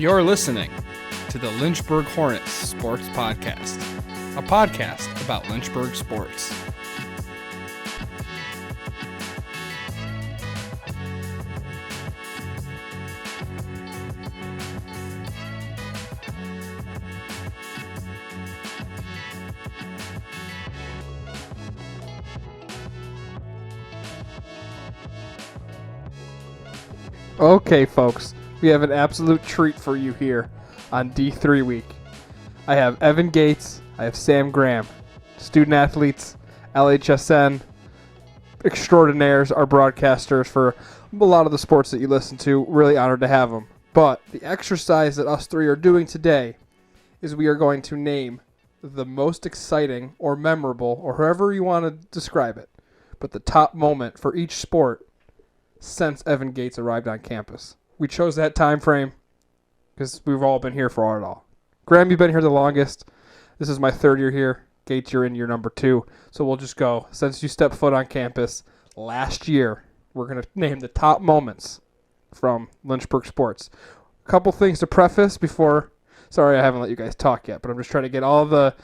You're listening to the Lynchburg Hornets Sports Podcast, a podcast about Lynchburg sports. Okay, folks, we have an absolute treat for you here on D3 week. I have Evan Gates, I have Sam Graham, student athletes, LHSN, extraordinaires, our broadcasters for a lot of the sports that you listen to. Really honored to have them. But the exercise that us three are doing today is we are going to name the most exciting or memorable, or however you want to describe it, but the top moment for each sport since Evan Gates arrived on campus. We chose that time frame because we've all been here for it all. Graham, you've been here the longest. This is my third year here. Gates, you're in year number 2. So we'll just go. Since you stepped foot on campus last year, we're going to name the top moments from Lynchburg sports. A couple things to preface before. Sorry, I haven't let you guys talk yet, but I'm just trying to get all the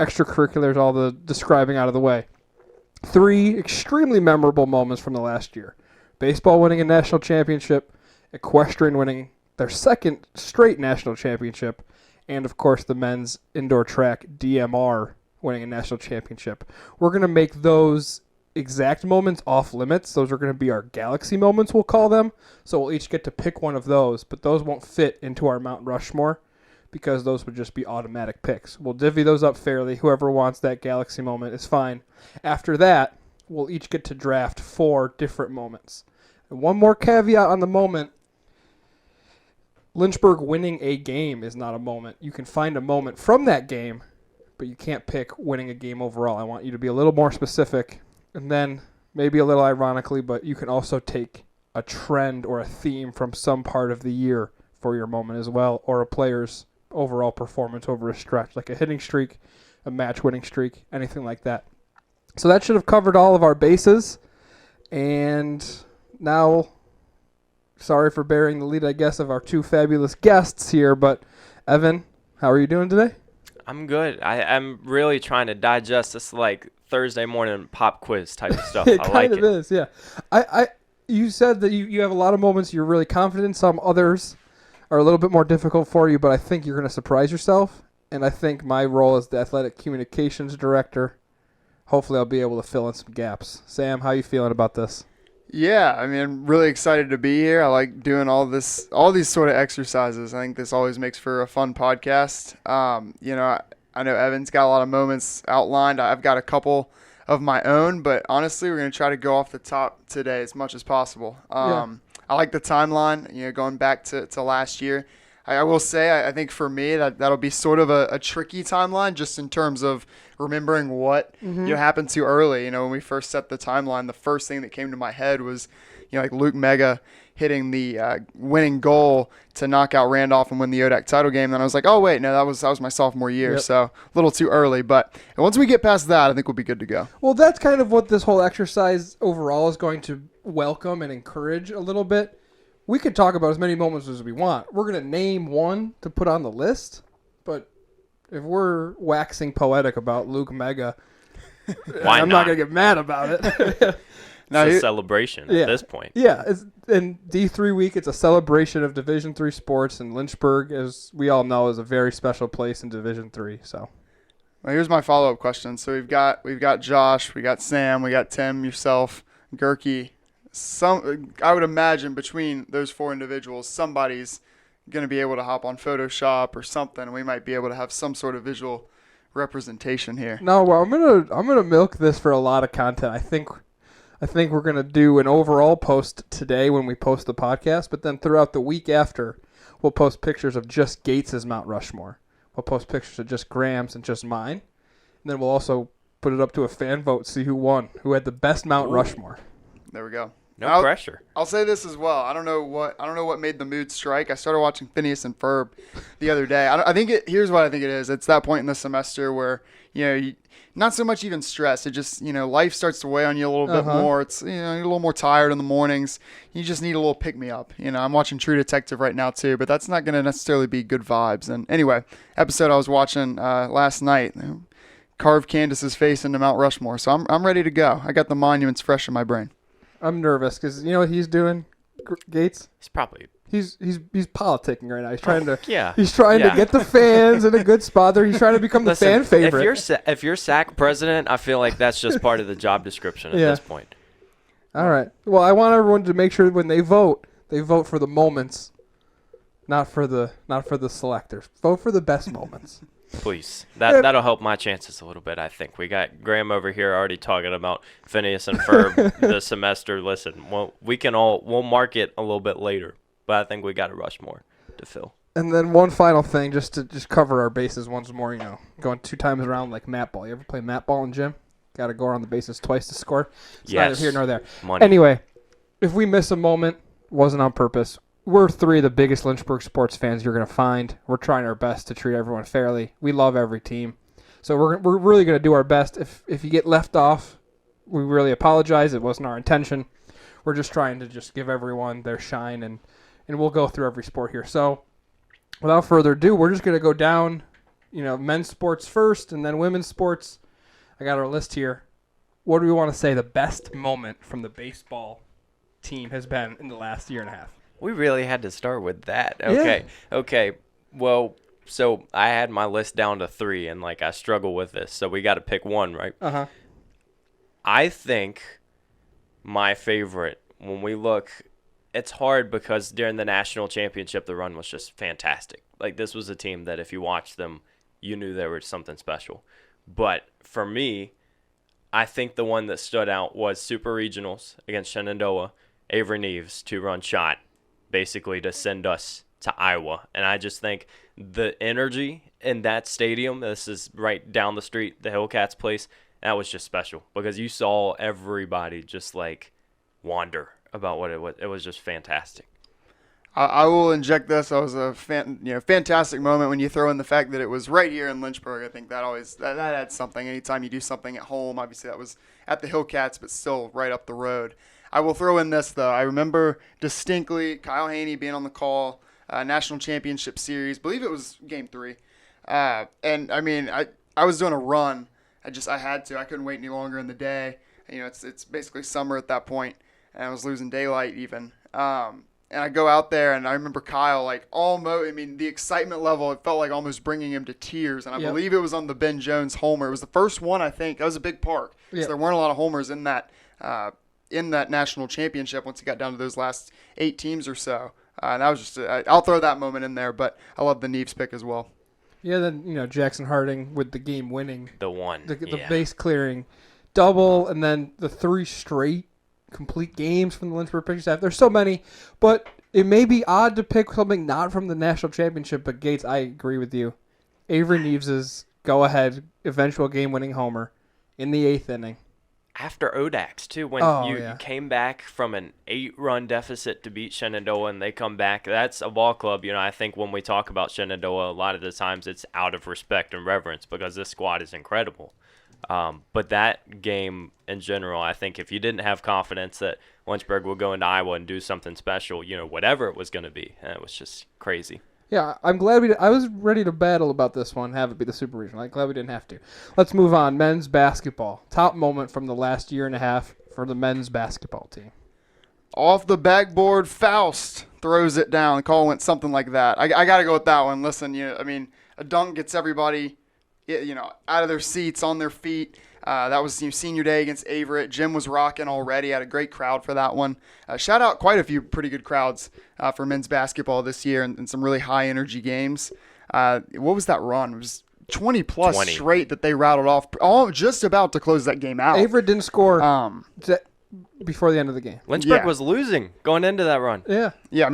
extracurriculars, all the describing out of the way. 3 extremely memorable moments from the last year. Baseball winning a national championship, equestrian winning their second straight national championship, and of course the men's indoor track DMR winning a national championship. We're going to make those exact moments off limits. Those are going to be our galaxy moments, we'll call them. So we'll each get to pick one of those, but those won't fit into our Mount Rushmore because those would just be automatic picks. We'll divvy those up fairly. Whoever wants that galaxy moment is fine. After that, we'll each get to draft 4 different moments. And one more caveat on the moment. Lynchburg winning a game is not a moment. You can find a moment from that game, but you can't pick winning a game overall. I want you to be a little more specific. And then, maybe a little ironically, but you can also take a trend or a theme from some part of the year for your moment as well, or a player's overall performance over a stretch, like a hitting streak, a match-winning streak, anything like that. So that should have covered all of our bases. And now, sorry for bearing the lead, I guess, of our 2 fabulous guests here, but Evan, how are you doing today? I'm good. I'm really trying to digest this like Thursday morning pop quiz type of stuff. It I kind like of it. is, yeah. You said that you have a lot of moments you're really confident in. Some others are a little bit more difficult for you, but I think you're going to surprise yourself. And I think my role as the athletic communications director, hopefully I'll be able to fill in some gaps. Sam, how are you feeling about this? Yeah, I mean, I'm really excited to be here. I like doing all these sort of exercises. I think this always makes for a fun podcast. I know Evan's got a lot of moments outlined. I've got a couple of my own, but honestly, we're going to try to go off the top today as much as possible. I like the timeline, going back to last year. I will say, I think for me, that'll be sort of a tricky timeline just in terms of remembering what happened too early. When we first set the timeline, the first thing that came to my head was, like Luke Mega hitting the winning goal to knock out Randolph and win the ODAC title game. Then I was like, oh, wait, no, that was my sophomore year, so a little too early. But once we get past that, I think we'll be good to go. Well, that's kind of what this whole exercise overall is going to welcome and encourage a little bit. We could talk about as many moments as we want. We're going to name one to put on the list, but if we're waxing poetic about Luke Mega, I'm not going to get mad about it. It's a celebration at this point. Yeah, in D3 week, it's a celebration of Division III sports, and Lynchburg, as we all know, is a very special place in Division III. So, well, here's my follow-up question. So we've got Josh, we got Sam, we got Tim, yourself, Gerke. I would imagine between those 4 individuals, somebody's going to be able to hop on Photoshop or something. We might be able to have some sort of visual representation here. No, well, I'm gonna milk this for a lot of content. I think we're gonna do an overall post today when we post the podcast, but then throughout the week after, we'll post pictures of just Gates' Mount Rushmore. We'll post pictures of just Graham's and just mine, and then we'll also put it up to a fan vote, see who won, who had the best Mount Rushmore. There we go. No pressure. I'll say this as well. I don't know what made the mood strike. I started watching Phineas and Ferb the other day. Here's what I think it is. It's that point in the semester where not so much even stress. It just life starts to weigh on you a little bit more. It's you're a little more tired in the mornings. You just need a little pick me up. I'm watching True Detective right now too, but that's not going to necessarily be good vibes. And anyway, episode I was watching last night carved Candace's face into Mount Rushmore, so I'm ready to go. I got the monuments fresh in my brain. I'm nervous because you know what he's doing, Gates? He's probably He's politicking right now. He's trying to to get the fans in a good spot there. He's trying to become the fan favorite. If you're SAC president, I feel like that's just part of the job description at this point. All right. Well, I want everyone to make sure when they vote for the moments, not for the selectors. Vote for the best moments. Please. That'll help my chances a little bit, I think. We got Graham over here already talking about Phineas and Ferb the semester. Listen, we'll mark it a little bit later, but I think we got a Rushmore to fill. And then one final thing, just to cover our bases once more, going 2 times around like mat ball. You ever play mat ball in gym? Got to go around the bases twice to score. It's neither here nor there. Money. Anyway, if we miss a moment, wasn't on purpose. We're 3 of the biggest Lynchburg sports fans you're going to find. We're trying our best to treat everyone fairly. We love every team. So we're really going to do our best. If you get left off, we really apologize. It wasn't our intention. We're just trying to just give everyone their shine, and we'll go through every sport here. So without further ado, we're just going to go down, men's sports first and then women's sports. I got our list here. What do we want to say the best moment from the baseball team has been in the last year and a half? We really had to start with that. Okay. Yeah. Okay. Well, so I had my list down to 3, and I struggle with this. So we got to pick one, right? Uh-huh. I think my favorite, when we look, it's hard because during the national championship, the run was just fantastic. This was a team that if you watched them, you knew there was something special. But for me, I think the one that stood out was Super Regionals against Shenandoah. Avery Neves, 2-run shot, basically to send us to Iowa. And I just think the energy in that stadium, this is right down the street, the Hillcats place, that was just special because you saw everybody just wander about what it was. It was just fantastic. I will inject this. It was a fantastic moment when you throw in the fact that it was right here in Lynchburg. I think that always that adds something. Anytime you do something at home, obviously that was at the Hillcats, but still right up the road. I will throw in this though. I remember distinctly Kyle Haney being on the call, national championship series. I believe it was game 3, and I mean I was doing a run. I had to. I couldn't wait any longer in the day. It's basically summer at that point, and I was losing daylight even. And I go out there, and I remember Kyle, almost, the excitement level, it felt like almost bringing him to tears. And I believe it was on the Ben Jones homer. It was the first one, I think. That was a big park. Yep. So there weren't a lot of homers in that national championship once it got down to those last 8 teams or so. And that was just, I'll throw that moment in there, but I love the Neves pick as well. Yeah, then, Jackson Harding with the game winning. The base clearing double, and then the 3 straight complete games from the Lynchburg pitching staff. There's so many, but it may be odd to pick something not from the national championship, but Gates, I agree with you. Avery Neves' go-ahead eventual game-winning homer in the 8th inning. After ODAX, too, when you came back from an 8-run deficit to beat Shenandoah and they come back, that's a ball club. I think when we talk about Shenandoah, a lot of the times it's out of respect and reverence because this squad is incredible. But that game in general, I think if you didn't have confidence that Lynchburg would go into Iowa and do something special, whatever it was going to be, it was just crazy. Yeah, I'm glad I was ready to battle about this one, have it be the Super Regional. I'm glad we didn't have to. Let's move on. Men's basketball. Top moment from the last year and a half for the men's basketball team. Off the backboard, Faust throws it down. The call went something like that. I got to go with that one. Listen, a dunk gets everybody out of their seats, on their feet. That was senior day against Averett. Jim was rocking already. Had a great crowd for that one. Shout out quite a few pretty good crowds for men's basketball this year and some really high energy games. What was that run? It was 20 straight that they rattled off, all just about to close that game out. Averett didn't score before the end of the game. Lynchburg was losing going into that run. Yeah. Yeah,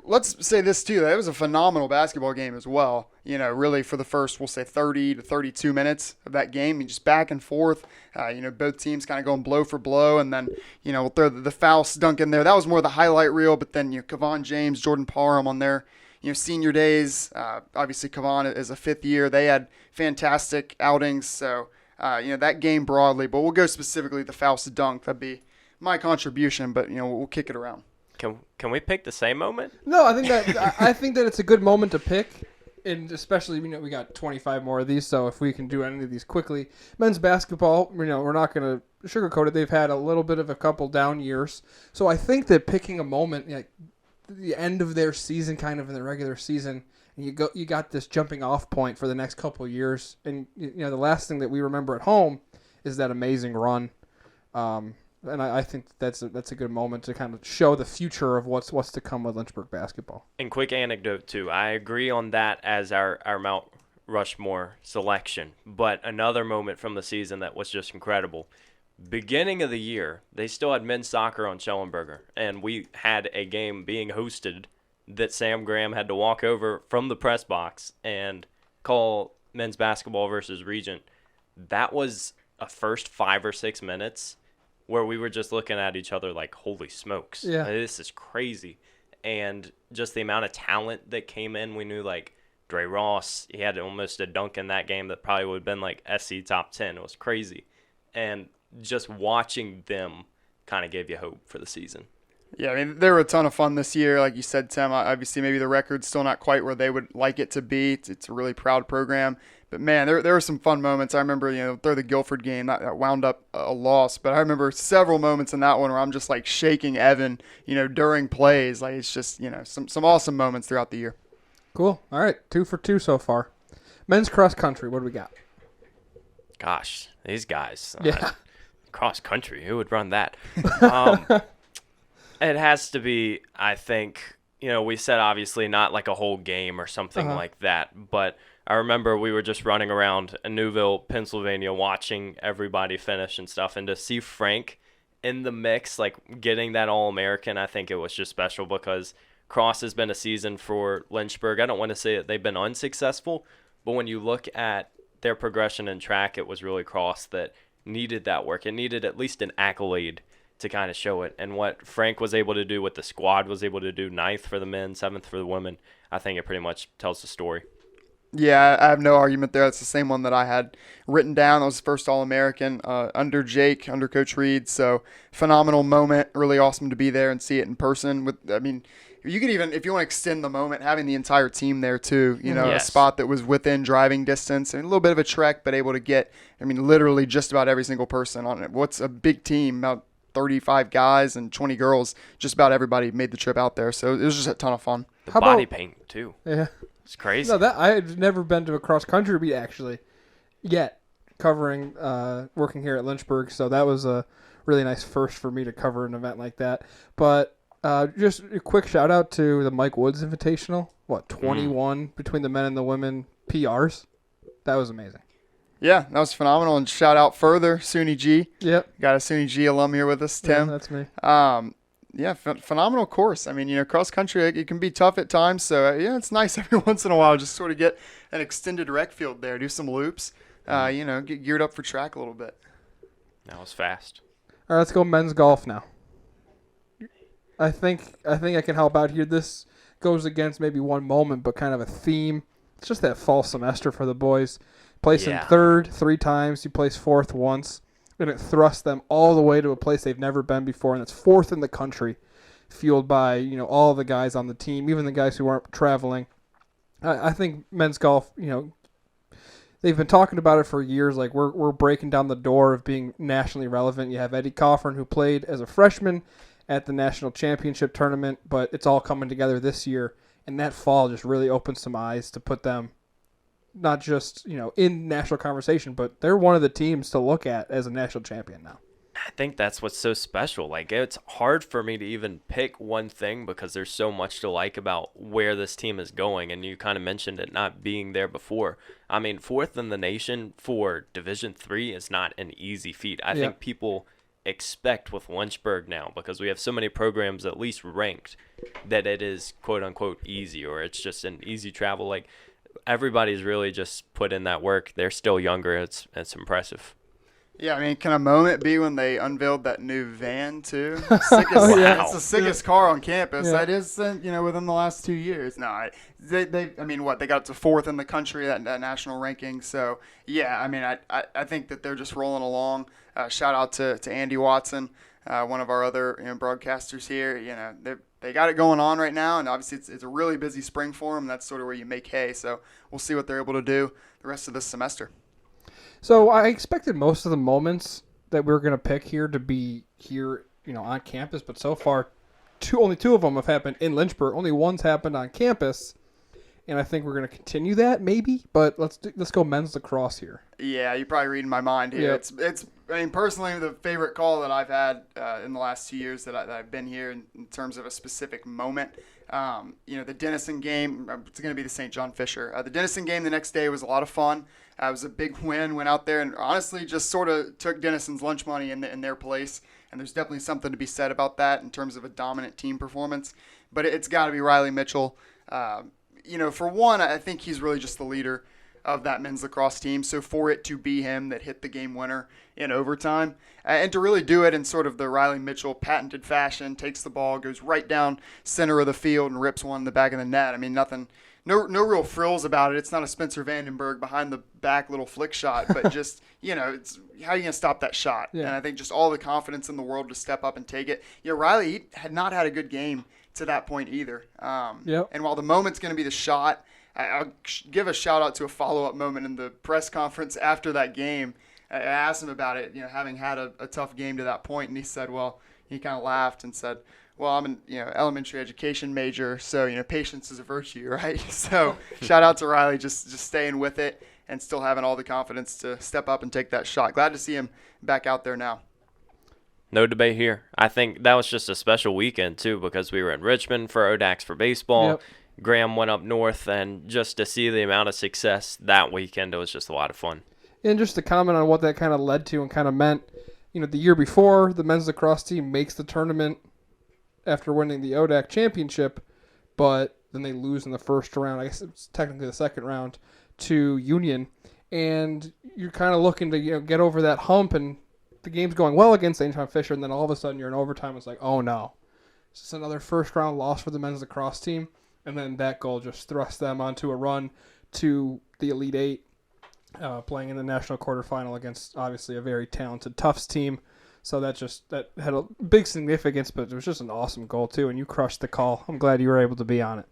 let's say this too. That was a phenomenal basketball game as well. really for the first, we'll say 30 to 32 minutes of that game, and just back and forth, both teams kind of going blow for blow. And then, we'll throw the Faust dunk in there. That was more the highlight reel, but then, Kevon James, Jordan Parham on their, senior days. Obviously, Kevon is a fifth year. They had fantastic outings. So, that game broadly, but we'll go specifically the Faust dunk. That'd be my contribution, but, we'll kick it around. Can we pick the same moment? No, I think that it's a good moment to pick. And especially, we got 25 more of these, so if we can do any of these quickly. Men's basketball, we're not going to sugarcoat it. They've had a little bit of a couple down years. So I think that picking a moment, like the end of their season, kind of in the regular season, and you got this jumping off point for the next couple of years. And, the last thing that we remember at home is that amazing run. And I think that's a good moment to kind of show the future of what's to come with Lynchburg basketball. And quick anecdote, too. I agree on that as our Mount Rushmore selection. But another moment from the season that was just incredible. Beginning of the year, they still had men's soccer on Schellenberger. And we had a game being hosted that Sam Graham had to walk over from the press box and call men's basketball versus Regent. That was a first 5 or 6 minutes where we were just looking at each other like, holy smokes, this is crazy. And just the amount of talent that came in, we knew like Dre Ross, he had almost a dunk in that game that probably would have been like SC top 10. It was crazy. And just watching them kind of gave you hope for the season. Yeah, they were a ton of fun this year. Like you said, Tim, obviously maybe the record's still not quite where they would like it to be. It's a really proud program. But, man, there were some fun moments. I remember, through the Guilford game, that wound up a loss. But I remember several moments in that one where I'm just, like, shaking Evan, during plays. Like, it's just, some awesome moments throughout the year. Cool. All right, 2 for 2 so far. Men's cross country, what do we got? Gosh, these guys. Yeah. Cross country, who would run that? It has to be, I think, we said obviously not like a whole game or something like that, but I remember we were just running around in Newville, Pennsylvania, watching everybody finish and stuff, and to see Frank in the mix, like getting that All-American, I think it was just special because cross has been a season for Lynchburg. I don't want to say that they've been unsuccessful, but when you look at their progression in track, it was really cross that needed that work. It needed at least an accolade to kind of show it. And what Frank was able to do, what the squad was able to do, 9th for the men, 7th for the women, I think it pretty much tells the story. Yeah, I have no argument there. It's the same one that I had written down. That was the first All-American under Jake, under Coach Reed. So phenomenal moment. Really awesome to be there and see it in person. You could even, if you want to extend the moment, having the entire team there too. A spot that was within driving distance and a little bit of a trek, but able to get, literally just about every single person on it. What's a big team? About 35 guys and 20 girls. Just about everybody made the trip out there. So it was just a ton of fun. The body paint too. Yeah. It's crazy. No, that I've never been to a cross country meet actually yet, covering working here at Lynchburg. So that was a really nice first for me to cover an event like that. But just a quick shout out to the Mike Woods Invitational. 21 between the men and the women PRs. That was amazing. Yeah, that was phenomenal. And shout out further, SUNY G. Yep. Got a SUNY G alum here with us, Tim. Yeah, that's me. Phenomenal course. Cross country, it can be tough at times. So, it's nice every once in a while just sort of get an extended rec field there, do some loops, get geared up for track a little bit. That was fast. All right, let's go men's golf now. I think I can help out here. This goes against maybe one moment, but kind of a theme. It's just that fall semester for the boys. Placing third 3 times, you place fourth once, and it thrusts them all the way to a place they've never been before, and it's 4th in the country, fueled by all the guys on the team, even the guys who aren't traveling. I think men's golf, they've been talking about it for years. Like we're breaking down the door of being nationally relevant. You have Eddie Coffern, who played as a freshman at the national championship tournament, but it's all coming together this year, and that fall just really opened some eyes to put them not just, in national conversation, but they're one of the teams to look at as a national champion now. I think that's what's so special. Like, it's hard for me to even pick one thing because there's so much to like about where this team is going, and you kind of mentioned it not being there before. 4th in the nation for Division III is not an easy feat. I think people expect with Lynchburg now, because we have so many programs at least ranked, that it is quote-unquote easy, or it's just an easy travel. Like, everybody's really just put in that work. They're still younger. It's impressive. Yeah, I mean, can a moment be when they unveiled that new van too? Sickest, yeah. It's the sickest car on campus. Yeah. That is, within the last 2 years. No, they got up to 4th in the country that national ranking. So yeah, I mean, I think that they're just rolling along. Shout out to Andy Watson, one of our other broadcasters here. They got it going on right now, and obviously it's a really busy spring for them. That's sort of where you make hay. So we'll see what they're able to do the rest of this semester. So I expected most of the moments that we were going to pick here to be here, on campus, but so far, only 2 of them have happened in Lynchburg. Only one's happened on campus, and I think we're going to continue that maybe. But let's go men's lacrosse here. Yeah, you're probably reading my mind here. Yep. It's. I mean, personally, the favorite call that I've had in the last 2 years that I've been here in terms of a specific moment. The Denison game. It's going to be the St. John Fisher. The Denison game the next day was a lot of fun. It was a big win. Went out there and honestly just sort of took Denison's lunch money in their place. And there's definitely something to be said about that in terms of a dominant team performance. But it's got to be Riley Mitchell. For one, I think he's really just the leader of that men's lacrosse team. So for it to be him that hit the game winner in overtime, and to really do it in sort of the Riley Mitchell patented fashion, takes the ball, goes right down center of the field and rips one in the back of the net. I mean, no real frills about it. It's not a Spencer Vandenberg behind the back little flick shot, but just, it's how are you going to stop that shot? Yeah. And I think just all the confidence in the world to step up and take it. Riley, he had not had a good game to that point either. Yep. And while the moment's going to be the shot, I'll give a shout out to a follow-up moment in the press conference after that game. I asked him about it, having had a tough game to that point, and he said, he kind of laughed and said, I'm an elementary education major, so patience is a virtue, right? So shout out to Riley, just staying with it and still having all the confidence to step up and take that shot. Glad to see him back out there now. No debate here. I think that was just a special weekend too because we were in Richmond for ODAX for baseball. Yep. Graham went up north, and just to see the amount of success that weekend, it was just a lot of fun. And just to comment on what that kind of led to and kind of meant, the year before, the men's lacrosse team makes the tournament after winning the ODAC championship, but then they lose in the first round. I guess it's technically the second round to Union, and you're kind of looking to get over that hump, and the game's going well against St. John Fisher, and then all of a sudden you're in overtime. It's like, oh no, it's just another first round loss for the men's lacrosse team, and then that goal just thrust them onto a run to the Elite Eight, playing in the national quarterfinal against obviously a very talented Tufts team. So that had a big significance, but it was just an awesome goal too, and you crushed the call. I'm glad you were able to be on it.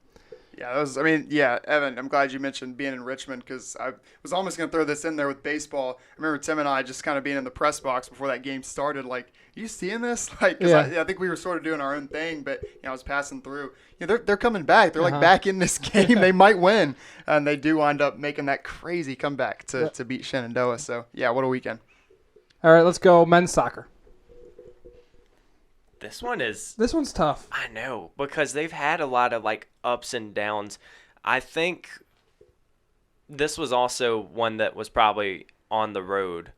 Yeah, Evan, I'm glad you mentioned being in Richmond because I was almost going to throw this in there with baseball. I remember Tim and I just kind of being in the press box before that game started, like, you seeing this? Like, cause yeah. I think we were sort of doing our own thing, but I was passing through. They're coming back. They're like back in this game. They might win, and they do wind up making that crazy comeback to beat Shenandoah. So, yeah, what a weekend. All right, let's go men's soccer. This one's tough. I know, because they've had a lot of ups and downs. I think this was also one that was probably on the road,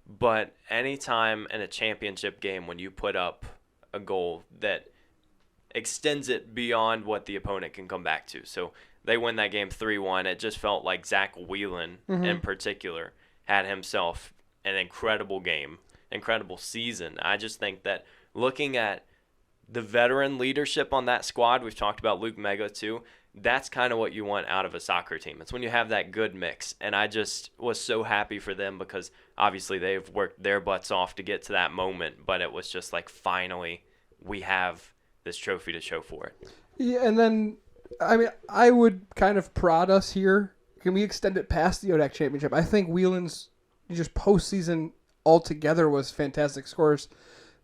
but anytime in a championship game when you put up a goal that extends it beyond what the opponent can come back to. So they win that game 3-1. It just felt like Zach Whelan in particular had himself an incredible game, incredible season. I just think that looking at the veteran leadership on that squad, we've talked about Luke Mega too, that's kind of what you want out of a soccer team. It's when you have that good mix. And I just was so happy for them because obviously they've worked their butts off to get to that moment, but it was just finally we have this trophy to show for it. Yeah, and then, I would kind of prod us here. Can we extend it past the ODAC championship? I think Whelan's just postseason altogether was fantastic. Scores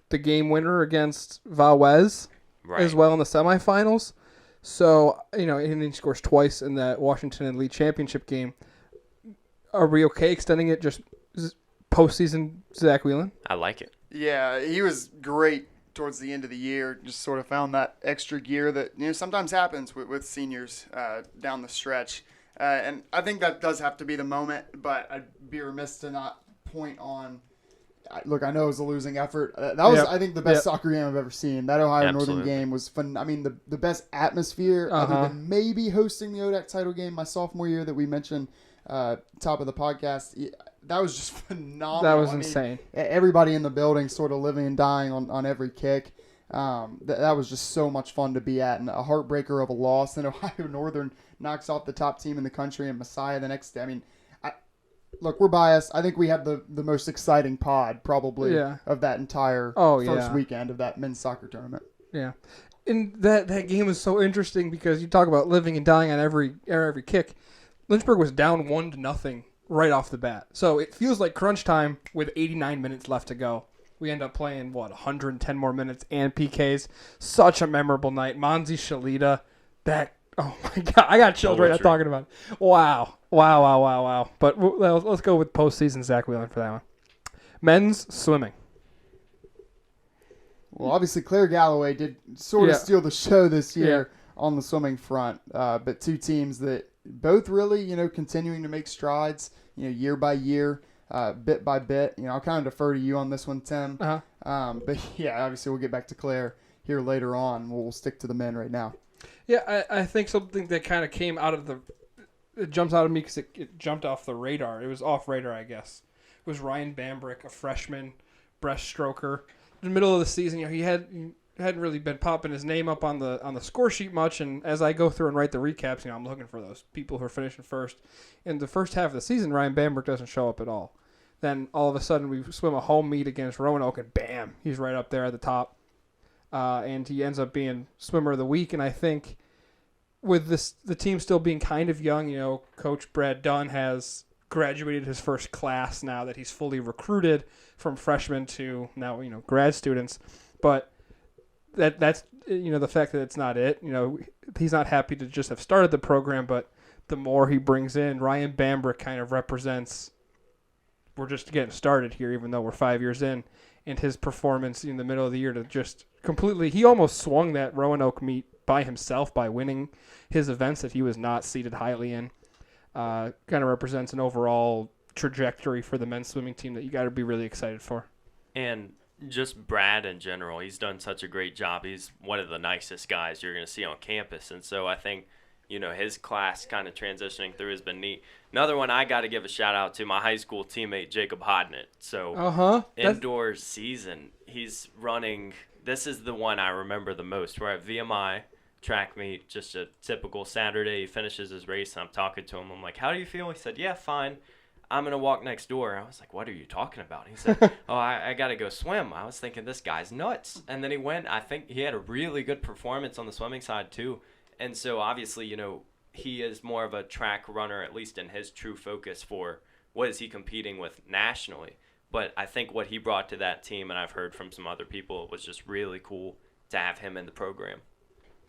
the game winner against Valwez as well in the semifinals. So, and he scores twice in that Washington Elite Championship game. Are we okay extending it just postseason Zach Whelan? I like it. Yeah, he was great towards the end of the year. Just sort of found that extra gear that sometimes happens with seniors down the stretch. And I think that does have to be the moment, but I'd be remiss to not point on look, I know it was a losing effort. That was, I think, the best soccer game I've ever seen. That Ohio Northern game was fun. I mean, the best atmosphere, other than maybe hosting the ODAC title game my sophomore year that we mentioned top of the podcast. That was just phenomenal. That was insane. Everybody in the building sort of living and dying on every kick. That was just so much fun to be at, and a heartbreaker of a loss. And Ohio Northern knocks off the top team in the country and Messiah the next day. I mean, look, we're biased. I think we had the most exciting pod probably of that entire first weekend of that men's soccer tournament. Yeah. And that game was so interesting because you talk about living and dying on every kick. Lynchburg was down 1-0 right off the bat. So it feels like crunch time with 89 minutes left to go. We end up playing, 110 more minutes and PKs. Such a memorable night. Monzi Shalita, oh my God, I got chills right now talking about it. Wow. But let's go with postseason Zach Whelan for that one. Men's swimming. Well, obviously Claire Galloway did sort of steal the show this year on the swimming front, but two teams that both really, continuing to make strides, year by year. Bit by bit. I'll kind of defer to you on this one, Tim. But obviously we'll get back to Claire here later on. We'll stick to the men right now. Yeah, I think something that kind of came out of it jumps out of me because it jumped off the radar. It was off radar, I guess. It was Ryan Bambrick, a freshman breaststroker. In the middle of the season, he hadn't really been popping his name up on the score sheet much, and as I go through and write the recaps, I'm looking for those people who are finishing first. In the first half of the season, Ryan Bambrick doesn't show up at all. Then all of a sudden we swim a home meet against Roanoke, and bam, he's right up there at the top. And he ends up being swimmer of the week, and I think with the team still being kind of young, Coach Brad Dunn has graduated his first class now that he's fully recruited from freshmen to now, grad students. But that's the fact that it's not it. He's not happy to just have started the program, but the more he brings in, Ryan Bambrick kind of represents, we're just getting started here, even though we're 5 years in, and his performance in the middle of the year to just completely, he almost swung that Roanoke meet by himself by winning his events that he was not seated highly in. Kind of represents an overall trajectory for the men's swimming team that you got to be really excited for. And just Brad in general, he's done such a great job. He's one of the nicest guys you're going to see on campus. And so I think, his class kind of transitioning through has been neat. Another one I got to give a shout out to, my high school teammate, Jacob Hodnett. So indoor season, he's running, this is the one I remember the most. We're at VMI track meet, just a typical Saturday. He finishes his race, and I'm talking to him. I'm like, how do you feel? He said, yeah, fine. I'm going to walk next door. I was like, what are you talking about? He said, I got to go swim. I was thinking, this guy's nuts. And then he went. I think he had a really good performance on the swimming side, too. And so, obviously, he is more of a track runner, at least in his true focus for what is he competing with nationally. But I think what he brought to that team, and I've heard from some other people, it was just really cool to have him in the program.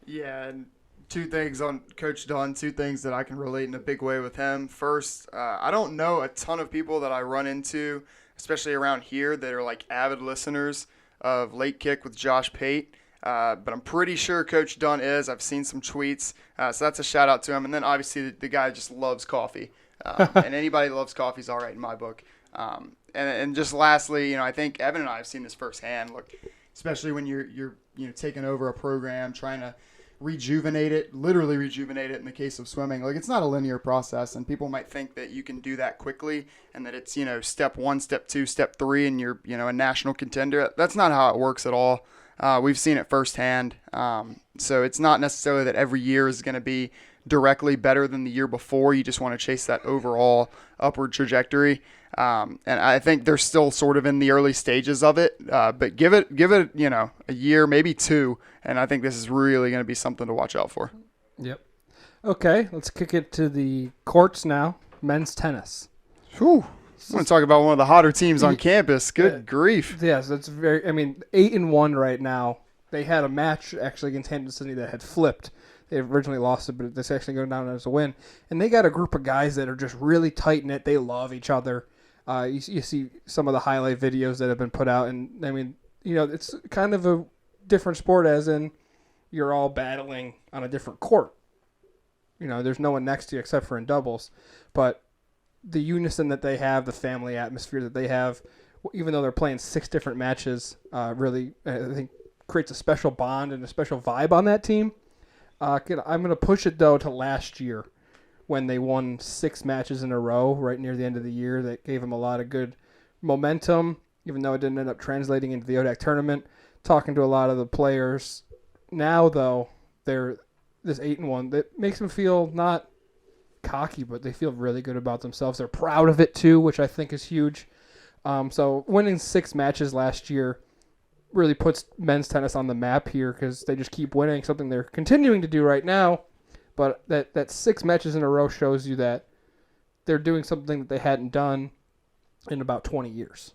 Yeah, and two things on Coach Dunn, two things that I can relate in a big way with him. First, I don't know a ton of people that I run into, especially around here, that are like avid listeners of Late Kick with Josh Pate. But I'm pretty sure Coach Dunn is. I've seen some tweets. So that's a shout out to him. And then obviously the guy just loves coffee. And anybody that loves coffee is all right in my book. And just lastly, I think Evan and I have seen this firsthand. Look, especially when you're taking over a program, trying to literally rejuvenate it in the case of swimming. Like, it's not a linear process, and people might think that you can do that quickly and that it's, step 1, step 2, step 3, and you're, a national contender. That's not how it works at all. We've seen it firsthand. So it's not necessarily that every year is going to be directly better than the year before. You just want to chase that overall upward trajectory. And I think they're still sort of in the early stages of it. But give it, a year, maybe 2. And I think this is really going to be something to watch out for. Yep. Okay, let's kick it to the courts now. Men's tennis. Whew. I want to talk about one of the hotter teams on campus. Good grief. Yes, that's 8-1 right now. They had a match actually against Hampton City that had flipped. They originally lost it, but it's actually going down as a win. And they got a group of guys that are just really tight-knit. They love each other. You see some of the highlight videos that have been put out. And, it's kind of a different sport, as in you're all battling on a different court. There's no one next to you except for in doubles. But the unison that they have, the family atmosphere that they have, even though they're playing 6 different matches, really, I think creates a special bond and a special vibe on that team. I'm going to push it, though, to last year when they won 6 matches in a row right near the end of the year. That gave them a lot of good momentum, even though it didn't end up translating into the ODAC tournament. Talking to a lot of the players now, though, they're this 8-1. That makes them feel not cocky, but they feel really good about themselves. They're proud of it, too, which I think is huge. So winning 6 matches last year really puts men's tennis on the map here because they just keep winning, something they're continuing to do right now. But that 6 matches in a row shows you that they're doing something that they hadn't done in about 20 years,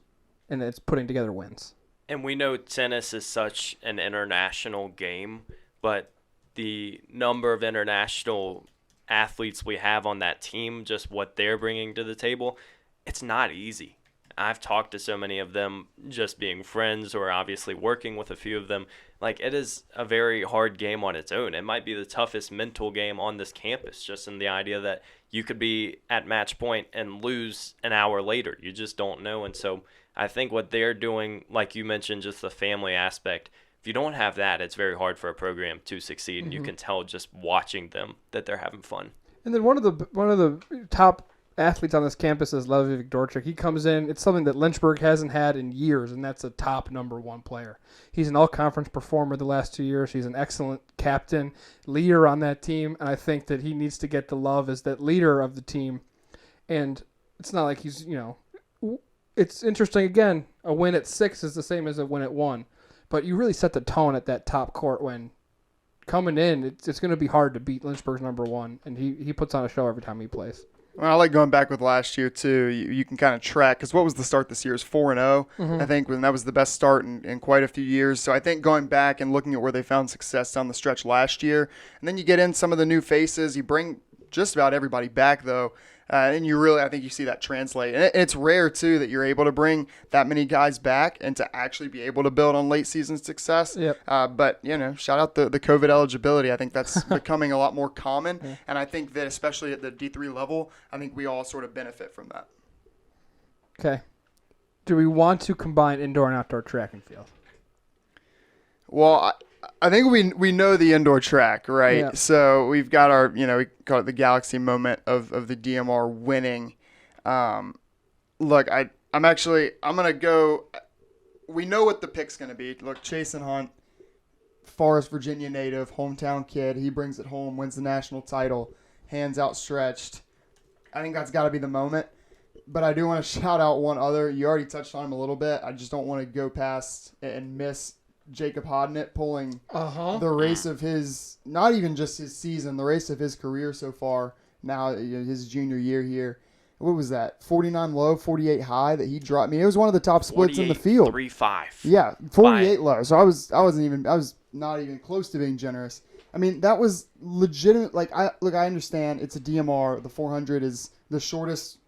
and it's putting together wins. And we know tennis is such an international game, but the number of international athletes we have on that team, just what they're bringing to the table, it's not easy. I've talked to so many of them just being friends or obviously working with a few of them. Like, it is a very hard game on its own. It might be the toughest mental game on this campus, just in the idea that you could be at match point and lose an hour later. You just don't know. And so I think what they're doing, like you mentioned, just the family aspect, if you don't have that, it's very hard for a program to succeed. Mm-hmm. And you can tell just watching them that they're having fun. And then one of the top athletes on this campus is Levi Vigdorchik. He comes in. It's something that Lynchburg hasn't had in years, and that's a top number 1 player. He's an all-conference performer the last 2 years. He's an excellent captain, leader on that team, and I think that he needs to get the love as that leader of the team. And it's not like he's, it's interesting, again, a win at 6 is the same as a win at 1. But you really set the tone at that top court when coming in, it's going to be hard to beat Lynchburg's number 1, and he puts on a show every time he plays. Well, I like going back with last year, too. You can kind of track, because what was the start this year? It was 4-0, I think, and that was the best start in quite a few years. So I think going back and looking at where they found success down the stretch last year, and then you get in some of the new faces. You bring just about everybody back, though, and I think you see that translate. And it's rare, too, that you're able to bring that many guys back and to actually be able to build on late season success. Yep. But, shout out the COVID eligibility. I think that's becoming a lot more common. Yeah. And I think that especially at the D3 level, I think we all sort of benefit from that. Okay. Do we want to combine indoor and outdoor track and field? Well, I think we know the indoor track, right? Yeah. So we've got our, we call it the galaxy moment of the DMR winning. Look, I'm going to go, we know what the pick's going to be. Look, Chase and Hunt, Forest, Virginia native, hometown kid. He brings it home, wins the national title, hands outstretched. I think that's got to be the moment. But I do want to shout out one other. You already touched on him a little bit. I just don't want to go past and miss Jacob Hodnett pulling the race of his, not even just his season, the race of his career so far now, his junior year here. What was that? 49 low, 48 high that he dropped. I mean, it was one of the top splits in the field. 3-5. Yeah, 48 low. So I was not even close to being generous. I mean, that was legitimate. I understand it's a DMR. The 400 is the shortest,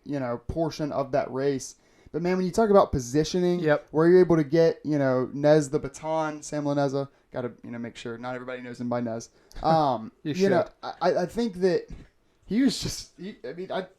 portion of that race. But, man, when you talk about positioning, where you're able to get, Nez the baton, Sam Laneza, got to, make sure not everybody knows him by Nez. I think that he was just,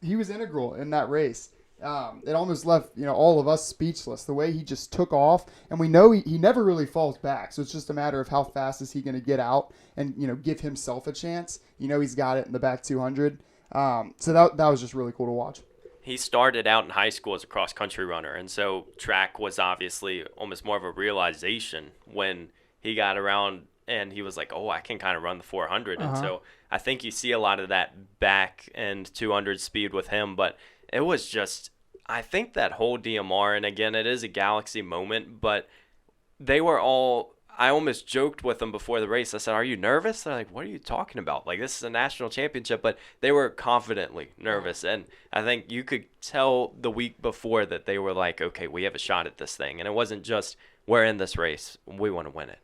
he was integral in that race. It almost left, all of us speechless, the way he just took off. And we know he never really falls back. So it's just a matter of how fast is he going to get out and, give himself a chance. He's got it in the back 200. So that was just really cool to watch. He started out in high school as a cross-country runner, and so track was obviously almost more of a realization when he got around and he was like, oh, I can kind of run the 400. And so I think you see a lot of that back end 200 speed with him, but it was just, I think that whole DMR, and again, it is a galaxy moment, but they were all, I almost joked with them before the race. I said, are you nervous? They're like, what are you talking about? Like, this is a national championship, but they were confidently nervous. And I think you could tell the week before that they were like, okay, we have a shot at this thing. And it wasn't just, we're in this race, we want to win it.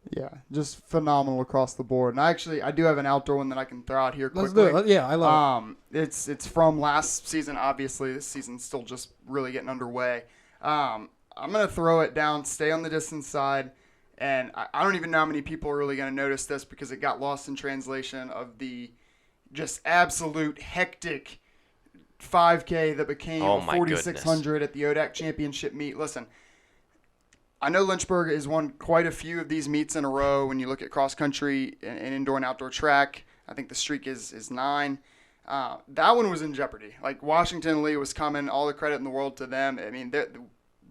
Yeah, just phenomenal across the board. And I do have an outdoor one that I can throw out here quickly. Let's do it. Yeah, I love it. It's from last season, obviously. This season's still just really getting underway. I'm going to throw it down, stay on the distance side. And I don't even know how many people are really going to notice this because it got lost in translation of the just absolute hectic 5K that became Oh a my 4,600 at the ODAC championship meet. Listen, I know Lynchburg has won quite a few of these meets in a row. When you look at cross country and indoor and outdoor track, I think the streak is 9. That one was in jeopardy. Like, Washington Lee was coming, all the credit in the world to them. I mean,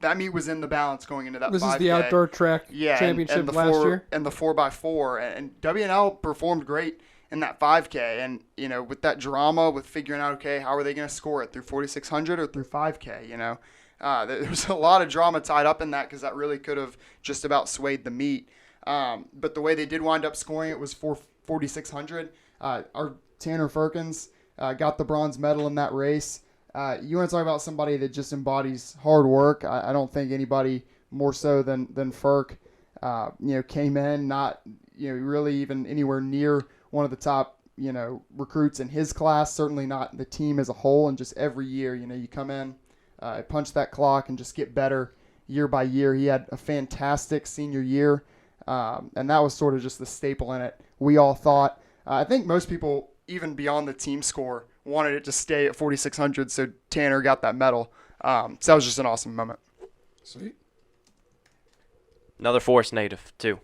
that meet was in the balance going into that 5K. This is the outdoor track championship and the last year. And the 4x4. And WNL performed great in that 5K. And, with that drama, with figuring out, okay, how are they going to score it, through 4,600 or through 5K, there was a lot of drama tied up in that because that really could have just about swayed the meet. But the way they did wind up scoring it was 4,600. Our Tanner Firkins got the bronze medal in that race. You want to talk about somebody that just embodies hard work? I don't think anybody more so than Firk, came in not, really even anywhere near one of the top, recruits in his class. Certainly not the team as a whole. And just every year, you come in, punch that clock, and just get better year by year. He had a fantastic senior year, and that was sort of just the staple in it. We all thought. I think most people, even beyond the team score, wanted it to stay at 4,600, so Tanner got that medal. So that was just an awesome moment. Sweet. Another Forest native, too.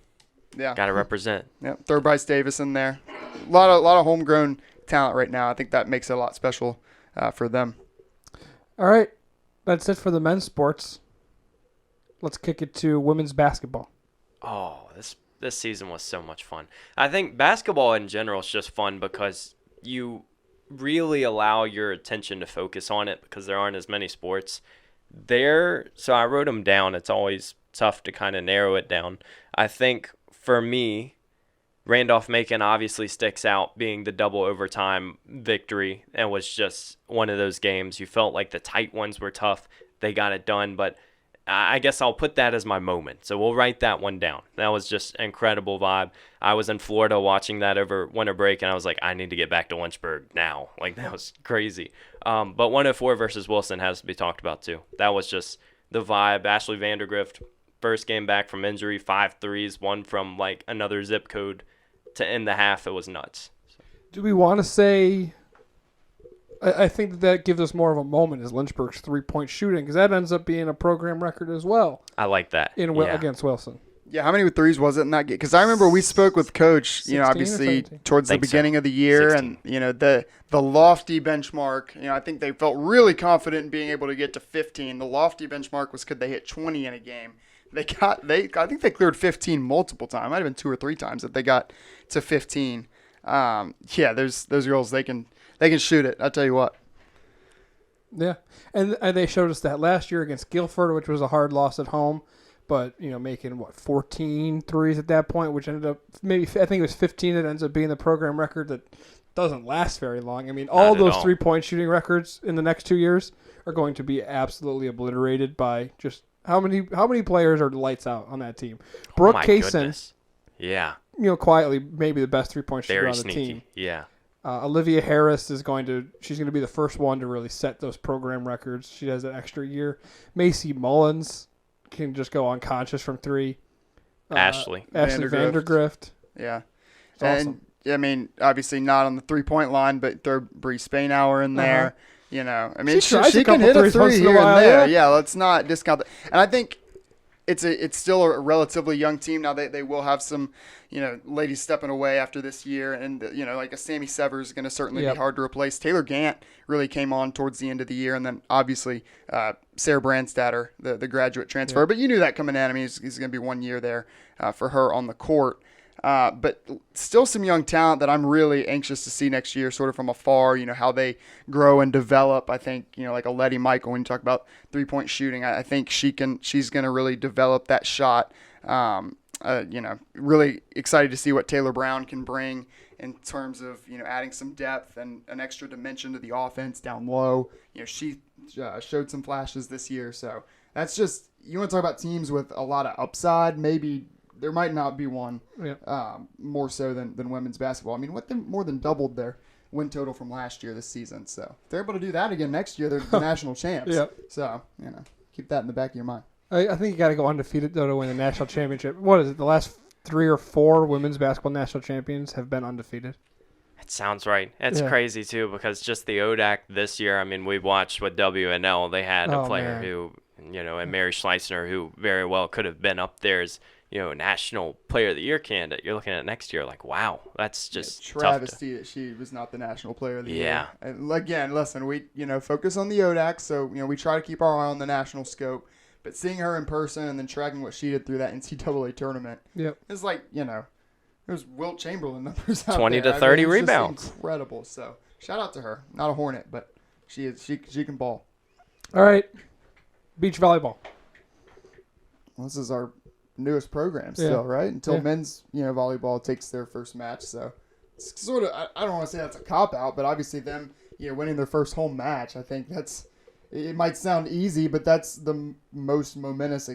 Yeah. Got to represent. Yeah, throw Bryce Davis in there. A lot of homegrown talent right now. I think that makes it a lot special for them. All right. That's it for the men's sports. Let's kick it to women's basketball. Oh, this season was so much fun. I think basketball in general is just fun because you really allow your attention to focus on it because there aren't as many sports there. So I wrote them down. It's always tough to kind of narrow it down. I think for me, Randolph-Macon obviously sticks out, being the double overtime victory, and was just one of those games. You felt like the tight ones were tough. They got it done, but I guess I'll put that as my moment. So we'll write that one down. That was just an incredible vibe. I was in Florida watching that over winter break, and I was like, I need to get back to Lynchburg now. Like, that was crazy. But 104 versus Wilson has to be talked about, too. That was just the vibe. Ashley Vandergrift, first game back from injury, 5 threes, one from, like, another zip code to end the half. It was nuts. Do we want to say... I think that gives us more of a moment as Lynchburg's three-point shooting, because that ends up being a program record as well. I like that. Against Wilson. Yeah, how many threes was it in that game? Because I remember we spoke with Coach, 16 obviously towards the beginning of the year, 16. And the lofty benchmark. I think they felt really confident in being able to get to 15. The lofty benchmark was, could they hit 20 in a game? I think they cleared 15 multiple times. Might have been 2 or 3 times that they got to 15. Those girls, they can shoot it. I'll tell you what. Yeah, and they showed us that last year against Guilford, which was a hard loss at home, but making 14 threes at that point, which ended up I think it was 15 that ends up being the program record that doesn't last very long. I mean, all those 3-point shooting records in the next 2 years are going to be absolutely obliterated by just how many players are lights out on that team. Brooke Kaysen, yeah, quietly maybe the best 3-point shooter very on the sneaky. team. Yeah. Olivia Harris she's going to be the first one to really set those program records. She has an extra year. Macy Mullins can just go unconscious from 3. Ashley Vandergrift. Yeah. Awesome. And, I mean, obviously not on the 3-point line, but throw Bree Spainhour in there. I mean, she can hit a 3 here and there. Yeah, let's not discount that. And I think it's still a relatively young team. Now they will have some, ladies stepping away after this year. And, like a Sammy Severs is going to certainly be hard to replace. Taylor Gant really came on towards the end of the year. And then obviously Sarah Brandstatter, the graduate transfer. Yep. But you knew that coming in. I mean, he's going to be 1 year there for her on the court. But still some young talent that I'm really anxious to see next year, sort of from afar, how they grow and develop. I think, like a Letty Michael, when you talk about 3-point shooting, I think she's going to really develop that shot. Really excited to see what Taylor Brown can bring in terms of, adding some depth and an extra dimension to the offense down low. She showed some flashes this year. So that's just, you want to talk about teams with a lot of upside, maybe. There might not be one more so than women's basketball. I mean, more than doubled their win total from last year this season. So if they're able to do that again next year, they're the national champs. Yep. So, keep that in the back of your mind. I think you got to go undefeated, though, to win the national championship. What is it? The last 3 or 4 women's basketball national champions have been undefeated. It sounds right. It's Yeah. crazy too because just the ODAC this year. I mean, we watched with WNL. They had a Oh, player man. who, and Mary Schleisner, who very well could have been up there as, National Player of the Year candidate. You're looking at next year like, wow, that's just tough to. Travesty that she was not the national player of the Yeah. year. And again, listen, we focus on the ODAC, so we try to keep our eye on the national scope. But seeing her in person and then tracking what she did through that NCAA tournament, Yep. it's like there's Wilt Chamberlain numbers out 20 there. to 30 it's just rebounds. incredible. So shout out to her. Not a Hornet, but she can ball. All right. Beach volleyball. Well, this is our newest program still, right? Until Yeah. men's volleyball takes their first match. So it's sort of I don't want to say that's a cop out, but obviously them winning their first home match. I think it might sound easy, but that's the most momentous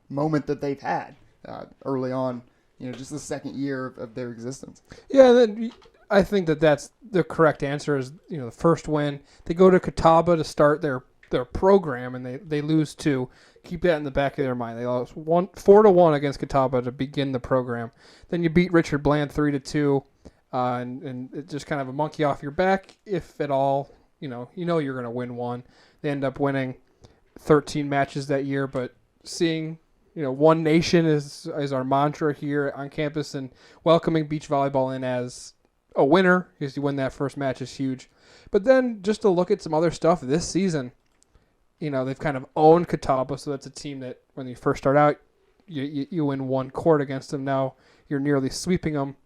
moment that they've had early on. Just the second year of their existence. Yeah, then I think that's the correct answer is, the first win. They go to Catawba to start their program, and they lose two. Keep that in the back of their mind. They lost 4-1 against Catawba to begin the program. Then you beat Richard Bland 3-2, and it's just kind of a monkey off your back, if at all. You're going to win one. They end up winning 13 matches that year, but seeing one nation is our mantra here on campus, and welcoming beach volleyball in as a winner because you win that first match is huge. But then just to look at some other stuff this season, they've kind of owned Catawba, so that's a team that when you first start out, you win one court against them. Now you're nearly sweeping them.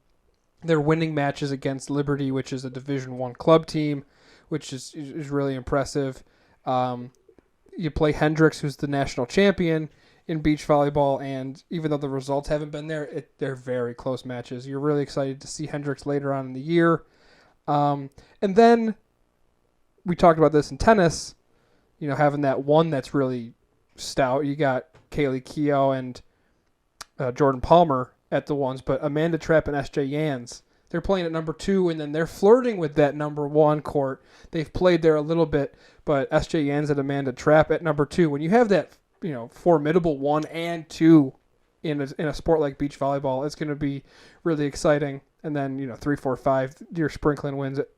They're winning matches against Liberty, which is a Division I club team, which is really impressive. You play Hendricks, who's the national champion in beach volleyball, and even though the results haven't been there, they're very close matches. You're really excited to see Hendricks later on in the year. And then we talked about this in tennis, having that one that's really stout. You got Kaylee Keough and Jordan Palmer at the ones, but Amanda Trapp and S.J. Yans, they're playing at number 2, and then they're flirting with that number 1 court. They've played there a little bit, but S.J. Yans and Amanda Trapp at number 2. When you have that formidable 1 and 2 in a sport like beach volleyball, it's going to be really exciting. And then 3, 4, 5, your Sprinkling wins it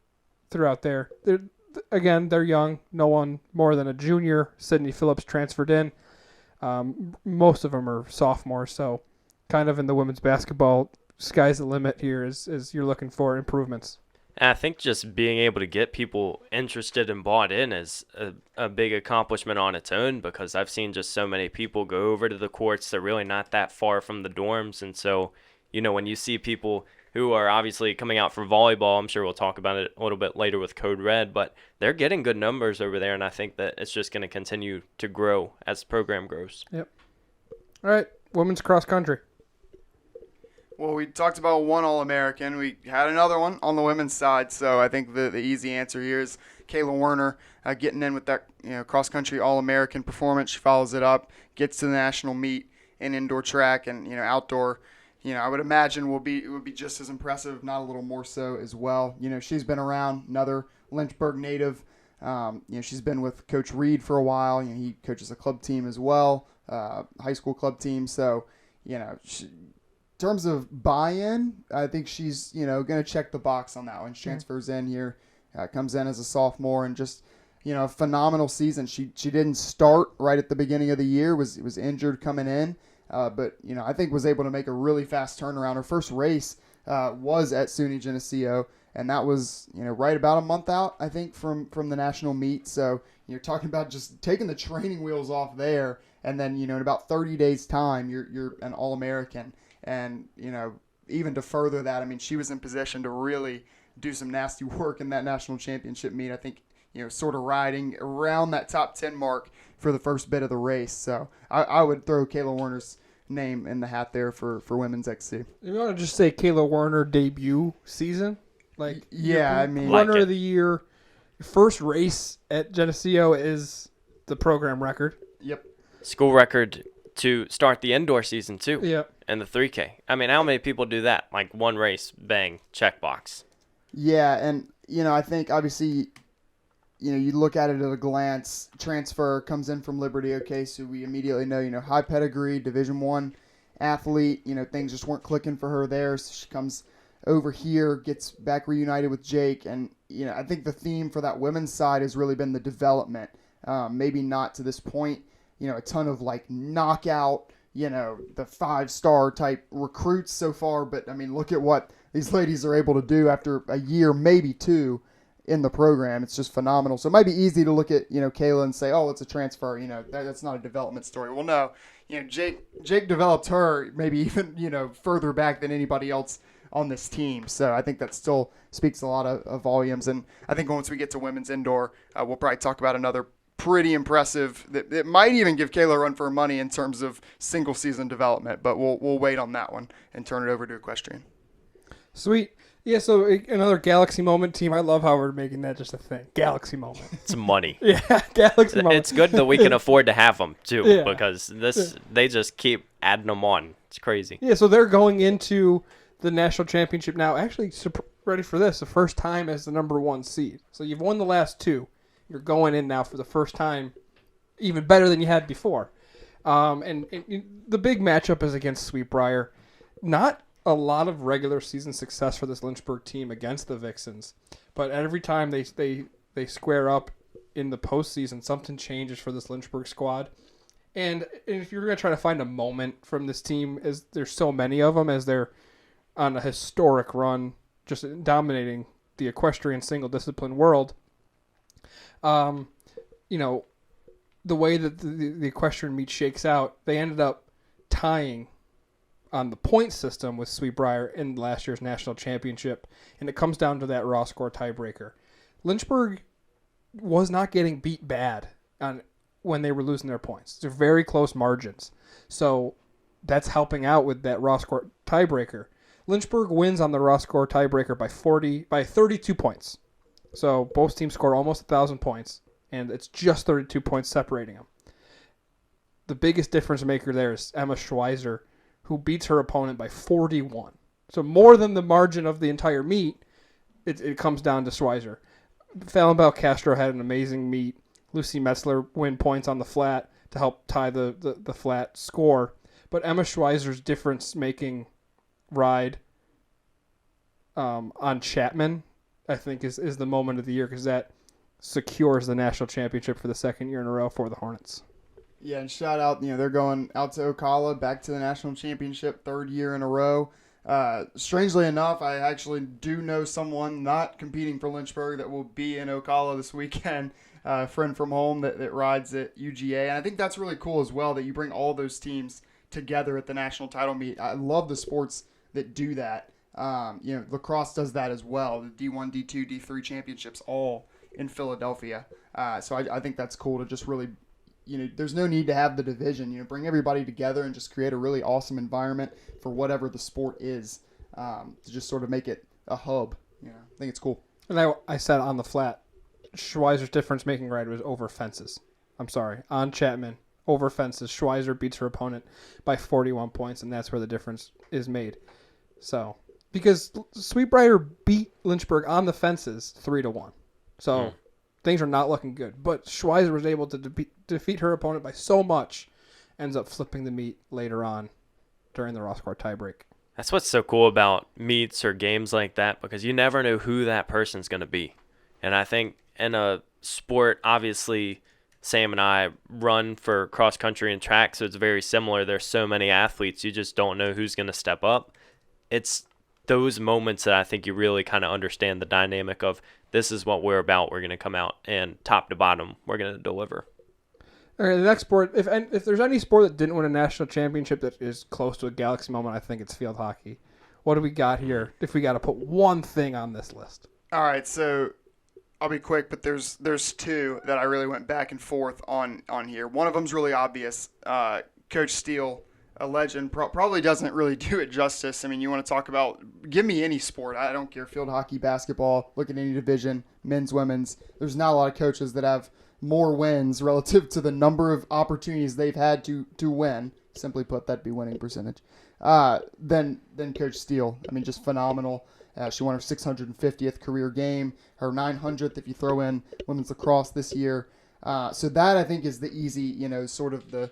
throughout there. They're young. No one more than a junior. Sydney Phillips transferred in. Most of them are sophomores, so kind of in the women's basketball, sky's the limit here as you're looking for improvements. And I think just being able to get people interested and bought in is a big accomplishment on its own, because I've seen just so many people go over to the courts. They're really not that far from the dorms. And so, when you see people who are obviously coming out for volleyball, I'm sure we'll talk about it a little bit later with Code Red, but they're getting good numbers over there. And I think that it's just going to continue to grow as the program grows. Yep. All right. Women's cross country. Well, we talked about one All-American. We had another one on the women's side, so I think the easy answer here is Kayla Werner getting in with that cross-country All-American performance. She follows it up, gets to the national meet in indoor track and outdoor. I would imagine it would be just as impressive, if not a little more so as well. She's been around, another Lynchburg native. She's been with Coach Reed for a while. He coaches a club team as well, high school club team. So, in terms of buy-in, I think she's, going to check the box on that one. She transfers in here, comes in as a sophomore, and just, a phenomenal season. She didn't start right at the beginning of the year, was injured coming in, but, I think was able to make a really fast turnaround. Her first race was at SUNY Geneseo, and that was, right about a month out, I think, from the national meet. So you're talking about just taking the training wheels off there, and then, in about 30 days' time, you're an All-American. And, even to further that, she was in position to really do some nasty work in that national championship meet. I think, sort of riding around that top 10 mark for the first bit of the race. So I would throw Kayla Werner's name in the hat there for women's XC. You want to just say Kayla Werner debut season? Runner of the year. First race at Geneseo is the program record. Yep. School record to start the indoor season, too. Yep. And the 3K. How many people do that? Like one race, bang, checkbox. Yeah, and, I think obviously, you look at it at a glance, transfer comes in from Liberty, okay, so we immediately know, high pedigree, Division I athlete, things just weren't clicking for her there, so she comes over here, gets back reunited with Jake. And, I think the theme for that women's side has really been the development. Maybe not to this point, a ton of like knockout, the 5-star type recruits so far. But I mean, look at what these ladies are able to do after a year, maybe 2 in the program. It's just phenomenal. So it might be easy to look at, Kayla and say, oh, it's a transfer, that's not a development story. Well, no, Jake developed her maybe even, further back than anybody else on this team. So I think that still speaks a lot of volumes. And I think once we get to women's indoor, we'll probably talk about another pretty impressive that might even give Kayla a run for her money in terms of single season development, but we'll wait on that one and turn it over to equestrian. Sweet. Yeah, so another Galaxy Moment team. I love how we're making that just a thing. Galaxy Moment. It's money. Yeah, Galaxy Moment. It's good that we can afford to have them, too, because they just keep adding them on. It's crazy. Yeah, so they're going into the national championship now. Actually, ready for this, the first time as the number 1 seed. So you've won the last 2. You're going in now for the first time, even better than you had before. And the big matchup is against Sweetbriar. Not a lot of regular season success for this Lynchburg team against the Vixens, but every time they square up in the postseason, something changes for this Lynchburg squad. And if you're going to try to find a moment from this team, as there's so many of them, as they're on a historic run, just dominating the equestrian single discipline world. The way that the equestrian meet shakes out, they ended up tying on the point system with Sweetbriar in last year's national championship, and it comes down to that raw score tiebreaker. Lynchburg was not getting beat bad when they were losing their points. They're very close margins, so that's helping out with that raw score tiebreaker. Lynchburg wins on the raw score tiebreaker by 32 points. So both teams score almost 1,000 points, and it's just 32 points separating them. The biggest difference maker there is Emma Schweizer, who beats her opponent by 41. So more than the margin of the entire meet, it comes down to Schweizer. Fallon Bell Castro had an amazing meet. Lucy Metzler win points on the flat to help tie the flat score. But Emma Schweizer's difference-making ride on Chapman, I think, is the moment of the year, because that secures the national championship for the second year in a row for the Hornets. Yeah, and shout out, they're going out to Ocala, back to the national championship, 3rd year in a row. Strangely enough, I actually do know someone not competing for Lynchburg that will be in Ocala this weekend, a friend from home that rides at UGA. And I think that's really cool as well, that you bring all those teams together at the national title meet. I love the sports that do that. Lacrosse does that as well. The D1, D2, D3 championships all in Philadelphia. So I think that's cool to just really, there's no need to have the division. Bring everybody together and just create a really awesome environment for whatever the sport is, to just sort of make it a hub. I think it's cool. And I said on the flat, Schweizer's difference-making ride was over fences. I'm sorry, on Chapman, over fences. Schweizer beats her opponent by 41 points, and that's where the difference is made. So, because Sweetbriar beat Lynchburg on the fences 3-1. So things are not looking good. But Schweizer was able to defeat her opponent by so much, ends up flipping the meet later on during the raw score tiebreak. That's what's so cool about meets or games like that, because you never know who that person's going to be. And I think in a sport, obviously, Sam and I run for cross country and track, so it's very similar. There's so many athletes, you just don't know who's going to step up. It's those moments that I think you really kind of understand the dynamic of, this is what we're about. We're going to come out and top to bottom, we're going to deliver. All right, the next sport, if there's any sport that didn't win a national championship that is close to a Galaxy moment, I think it's field hockey. What do we got here if we got to put one thing on this list? All right, so I'll be quick, but there's two that I really went back and forth on here. One of them's really obvious. Coach Steele, a legend, probably doesn't really do it justice. I mean, you want to talk about, give me any sport. I don't care, field hockey, basketball, look at any division, men's, women's. There's not a lot of coaches that have more wins relative to the number of opportunities they've had to win. Simply put, that'd be winning percentage. Than Coach Steele. I mean, just phenomenal. She won her 650th career game, her 900th if you throw in women's lacrosse this year. So that, I think, is the easy, sort of the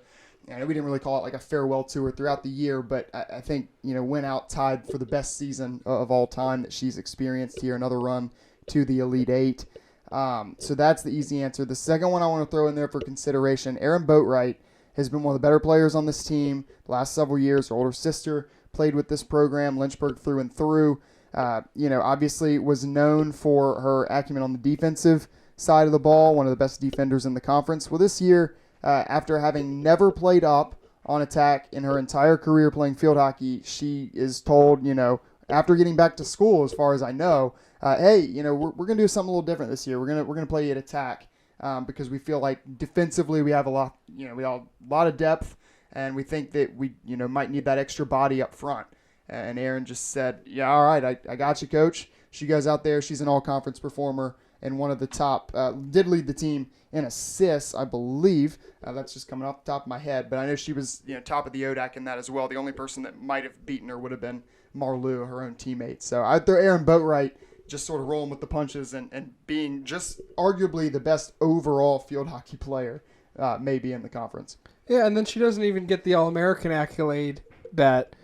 we didn't really call it like a farewell tour throughout the year, but I think, went out tied for the best season of all time that she's experienced here. Another run to the Elite Eight. So that's the easy answer. The second one I want to throw in there for consideration, Erin Boatwright has been one of the better players on this team the last several years. Her older sister played with this program, Lynchburg through and through. Obviously was known for her acumen on the defensive side of the ball, one of the best defenders in the conference. Well, this year, after having never played up on attack in her entire career playing field hockey, she is told, after getting back to school, as far as I know, hey, we're going to do something a little different this year. We're going to play at attack because we feel like defensively we have a lot, we have a lot of depth, and we think that we, might need that extra body up front. And Erin just said, yeah, all right, I got you, coach. She goes out there. She's an all-conference performer and one of the top, did lead the team in assists, I believe. That's just coming off the top of my head. But I know she was top of the ODAC in that as well. The only person that might have beaten her would have been Marlou, her own teammate. So I'd throw Erin Boatwright just sort of rolling with the punches and being just arguably the best overall field hockey player maybe in the conference. Yeah, and then she doesn't even get the All-American accolade that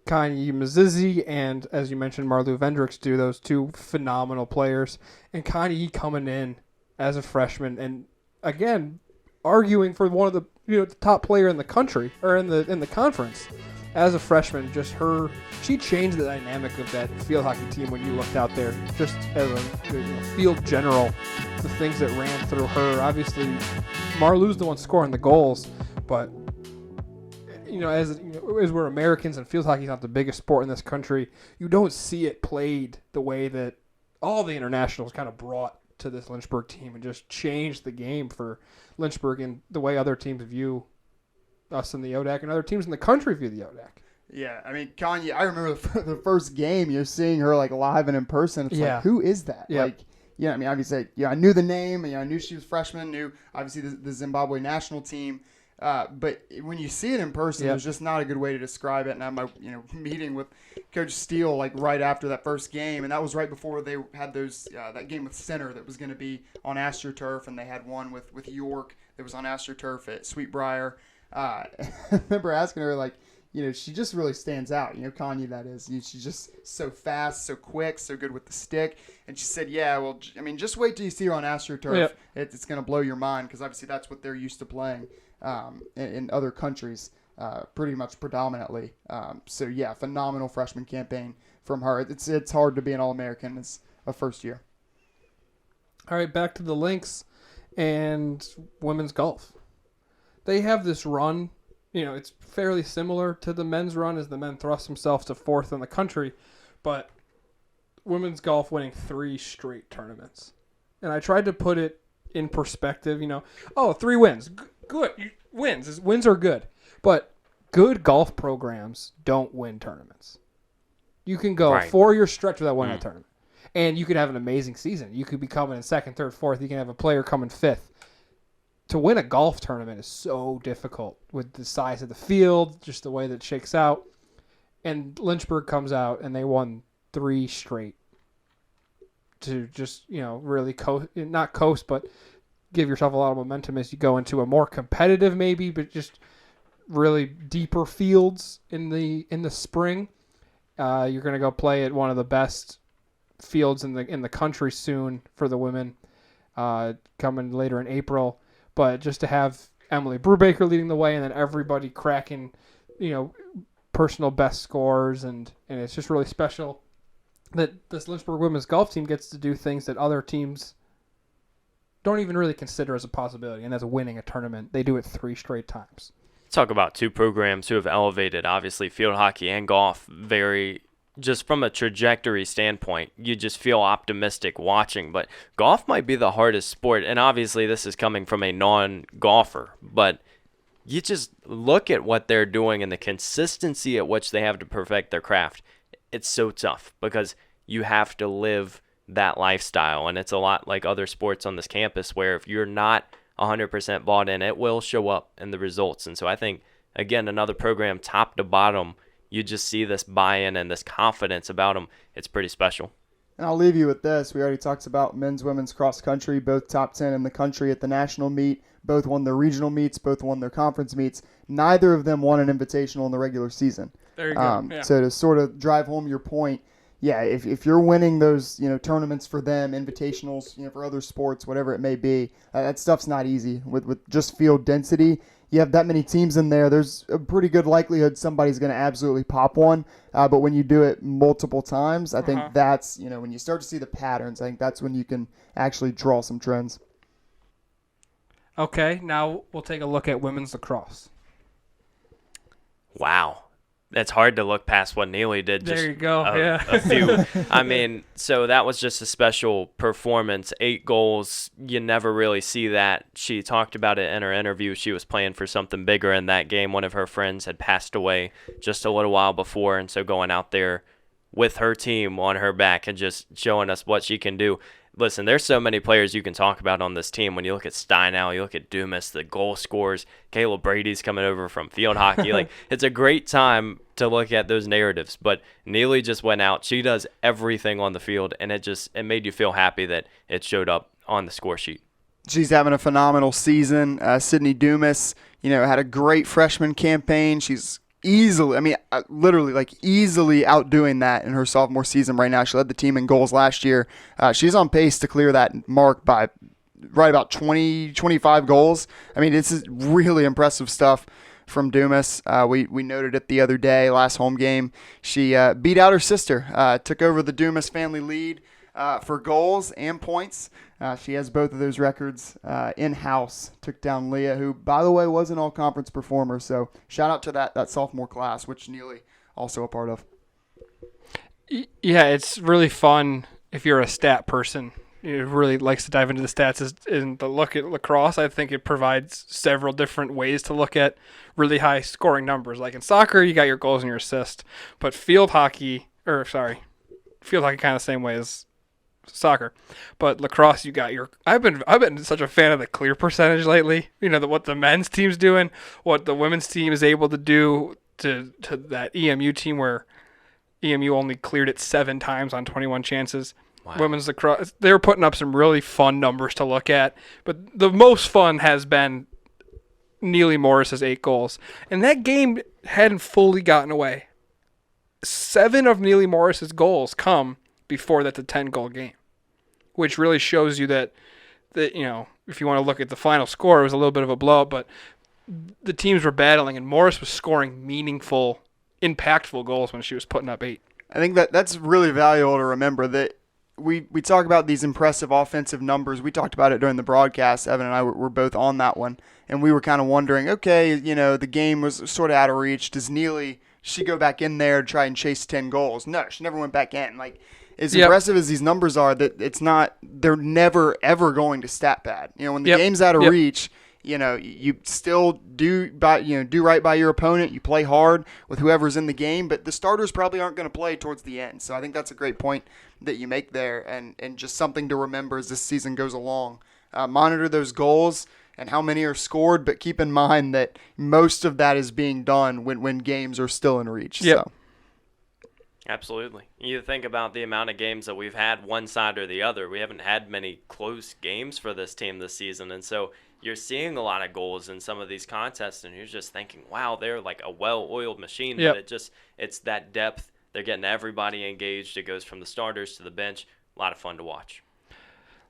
Kanye Mazizi and, as you mentioned, Marlou Vendricks do, those two phenomenal players. And Kanye coming in as a freshman and, again, arguing for one of the the top player in the country, or in the conference. As a freshman, she changed the dynamic of that field hockey team when you looked out there, just as a field general, the things that ran through her. Obviously, Marlou's the one scoring the goals, but as we're Americans and field hockey is not the biggest sport in this country, you don't see it played the way that all the internationals kind of brought to this Lynchburg team and just changed the game for Lynchburg and the way other teams view us in the ODAC and other teams in the country view the ODAC. Yeah, I mean, Kanye, I remember the first game, you're seeing her like live and in person. It's like, who is that? Yeah. Like, I mean, obviously, I knew the name, and I knew she was freshman, knew obviously the Zimbabwe national team. But when you see it in person, there's just not a good way to describe it. And I had my meeting with Coach Steele like right after that first game, and that was right before they had those that game with Center that was going to be on AstroTurf, and they had one with York that was on AstroTurf at Sweetbriar. I remember asking her like, she just really stands out. Kanye, that is. She's just so fast, so quick, so good with the stick. And she said, yeah, well, I mean, just wait till you see her on AstroTurf. Yep. It's going to blow your mind because obviously that's what they're used to playing in other countries, pretty much predominantly. So, yeah, phenomenal freshman campaign from her. It's hard to be an All-American. It's a first year. All right, back to the Lynx and women's golf. They have this run. It's fairly similar to the men's run as the men thrust themselves to fourth in the country, but women's golf winning 3 straight tournaments. And I tried to put it in perspective, 3 wins. Good. Wins are good. But good golf programs don't win tournaments. You can go 4-year stretch without winning a tournament. And you could have an amazing season. You could be coming in 2nd, 3rd, 4th. You can have a player coming 5th. To win a golf tournament is so difficult with the size of the field, just the way that it shakes out. And Lynchburg comes out and they won 3 straight to just, really not coast, but give yourself a lot of momentum as you go into a more competitive maybe, but just really deeper fields in the spring. You're going to go play at one of the best fields in the country soon for the women, coming later in April. But just to have Emily Brubaker leading the way and then everybody cracking, personal best scores, and it's just really special that this Lynchburg women's golf team gets to do things that other teams don't even really consider as a possibility, and that's winning a tournament. They do it 3 straight times. Talk about 2 programs who have elevated, obviously, field hockey and golf very. Just from a trajectory standpoint, you just feel optimistic watching. But golf might be the hardest sport, and obviously this is coming from a non-golfer. But you just look at what they're doing and the consistency at which they have to perfect their craft. It's so tough because you have to live that lifestyle, and it's a lot like other sports on this campus where if you're not 100% bought in, it will show up in the results. And so I think, again, another program top to bottom, you just see this buy-in and this confidence about them. It's pretty special. And I'll leave you with this. We already talked about men's, women's cross country, both top 10 in the country at the national meet. Both won their regional meets, both won their conference meets. Neither of them won an invitational in the regular season. There you go. Yeah. So to sort of drive home your point, yeah, if you're winning those, tournaments for them, invitationals, for other sports, whatever it may be, that stuff's not easy. With just field density, you have that many teams in there, there's a pretty good likelihood somebody's going to absolutely pop one. But when you do it multiple times, I think that's, when you start to see the patterns, I think that's when you can actually draw some trends. Okay, now we'll take a look at women's lacrosse. Wow. It's hard to look past what Neely did. There you go. A few. I mean, so that was just a special performance. 8 goals. You never really see that. She talked about it in her interview. She was playing for something bigger in that game. One of her friends had passed away just a little while before, and so going out there with her team on her back and just showing us what she can do. Listen, there's so many players you can talk about on this team. When you look at Steinau, you look at Dumas, the goal scorers, Caleb Brady's coming over from field hockey. Like, it's a great time to look at those narratives. But Neely just went out. She does everything on the field, and it made you feel happy that it showed up on the score sheet. She's having a phenomenal season. Sydney Dumas, had a great freshman campaign. She's easily outdoing that in her sophomore season right now. She led the team in goals last year. She's on pace to clear that mark by right about 25 goals. I mean, this is really impressive stuff from Dumas. We noted it the other day, last home game. She beat out her sister, took over the Dumas family lead for goals and points. She has both of those records in-house. Took down Leah, who, by the way, was an all-conference performer. So shout out to that sophomore class, which Neely also a part of. Yeah, it's really fun if you're a stat person. Who really likes to dive into the stats and to look at lacrosse. I think it provides several different ways to look at really high scoring numbers. Like in soccer, you got your goals and your assists. But field hockey kind of the same way as soccer, but lacrosse, you got your. I've been such a fan of the clear percentage lately. What the men's team's doing, what the women's team is able to do to that EMU team where EMU only cleared it 7 times on 21 chances. Wow. Women's lacrosse, they're putting up some really fun numbers to look at, but the most fun has been Neely Morris's 8 goals, and that game hadn't fully gotten away. 7 of Neely Morris's goals come before that's a 10-goal game, which really shows you that if you want to look at the final score, it was a little bit of a blowout, but the teams were battling, and Morris was scoring meaningful, impactful goals when she was putting up 8. I think that's really valuable to remember that we talk about these impressive offensive numbers. We talked about it during the broadcast. Evan and I were both on that one, and we were kind of wondering, okay, the game was sort of out of reach. Does Neely, she go back in there to try and chase 10 goals? No, she never went back in. Like, as impressive as these numbers are, that they're never ever going to stat pad. When the game's out of reach, you still do right by your opponent. You play hard with whoever's in the game, but the starters probably aren't going to play towards the end. So I think that's a great point that you make there, and just something to remember as this season goes along. Monitor those goals and how many are scored, but keep in mind that most of that is being done when games are still in reach. Yep. So. Absolutely. You think about the amount of games that we've had one side or the other. We haven't had many close games for this team this season, and so you're seeing a lot of goals in some of these contests, and you're just thinking, wow, they're like a well-oiled machine. Yep. But it's that depth. They're getting everybody engaged. It goes from the starters to the bench. A lot of fun to watch.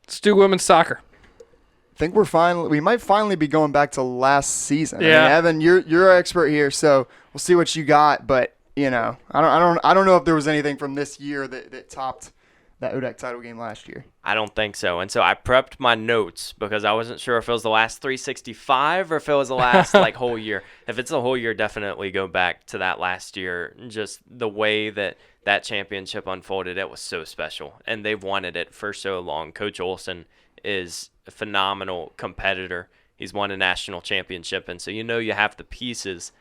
Let's do women's soccer. I think we might finally be going back to last season. Yeah. I mean, Evan, you're our expert here, so we'll see what you got, but I don't know if there was anything from this year that topped that ODAC title game last year. I don't think so. And so I prepped my notes because I wasn't sure if it was the last 365 or if it was the last whole year. If it's the whole year, definitely go back to that last year. Just the way that championship unfolded, it was so special. And they've wanted it for so long. Coach Olson is a phenomenal competitor. He's won a national championship. And so you have the pieces.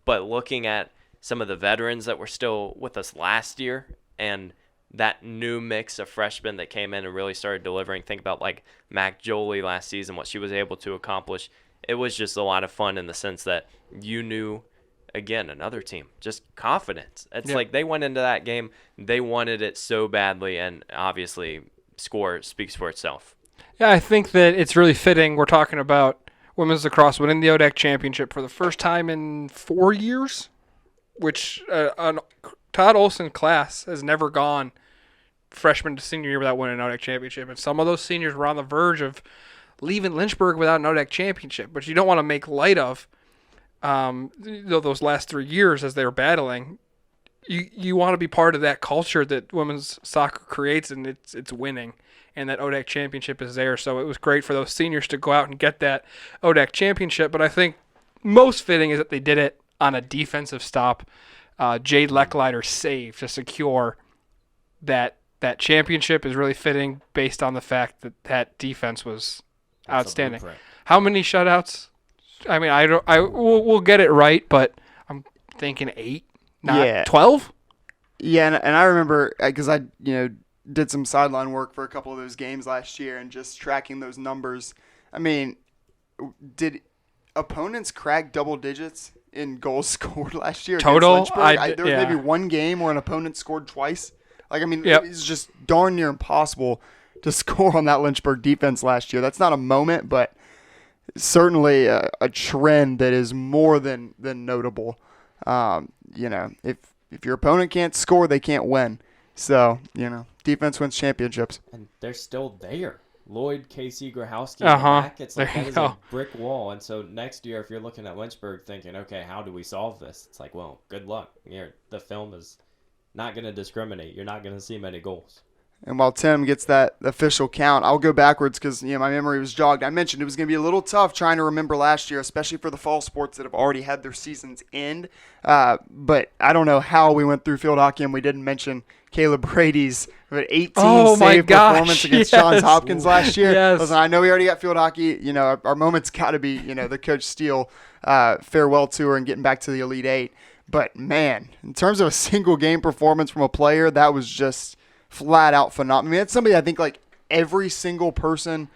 But looking at some of the veterans that were still with us last year and that new mix of freshmen that came in and really started delivering. Think about like Mac Jolie last season, what she was able to accomplish. It was just a lot of fun in the sense that you knew again, another team, just confidence. It's Yeah. like they went into that game, they wanted it so badly, and obviously score speaks for itself. Yeah, I think that it's really fitting. We're talking about women's lacrosse winning the ODAC championship for the first time in 4 years, which Todd Olson class has never gone freshman to senior year without winning an ODAC championship. And some of those seniors were on the verge of leaving Lynchburg without an ODAC championship, which you don't want to make light of. Those last 3 years as they were battling, you want to be part of that culture that women's soccer creates, and it's winning. And that ODAC championship is there. So it was great for those seniors to go out and get that ODAC championship. But I think most fitting is that they did it on a defensive stop. Jade Lecklider's save to secure that championship is really fitting based on the fact that that defense was outstanding. How many shutouts? I mean, we'll get it right, but I'm thinking 8, not 12. Yeah, and I remember because I did some sideline work for a couple of those games last year and just tracking those numbers. I mean, did opponents crack double digits in goals scored last year? Total? There was maybe one game where an opponent scored twice. Like, I mean, It's just darn near impossible to score on that Lynchburg defense last year. That's not a moment, but certainly a trend that is more than notable. If your opponent can't score, they can't win. So, defense wins championships. And they're still there. Lloyd, Casey, Grahowski, back. It's like that is a brick wall. And so next year, if you're looking at Lynchburg thinking, okay, how do we solve this? It's like, well, good luck. The film is not going to discriminate. You're not going to see many goals. And while Tim gets that official count, I'll go backwards because my memory was jogged. I mentioned it was going to be a little tough trying to remember last year, especially for the fall sports that have already had their seasons end. But I don't know how we went through field hockey and we didn't mention Caleb Brady's 18-save performance against Johns Hopkins last year. Yes. Listen, I know we already got field hockey. Our moment's got to be the Coach Steele farewell tour and getting back to the Elite Eight. But, man, in terms of a single game performance from a player, that was just flat out phenomenal. I mean, that's somebody I think like every single person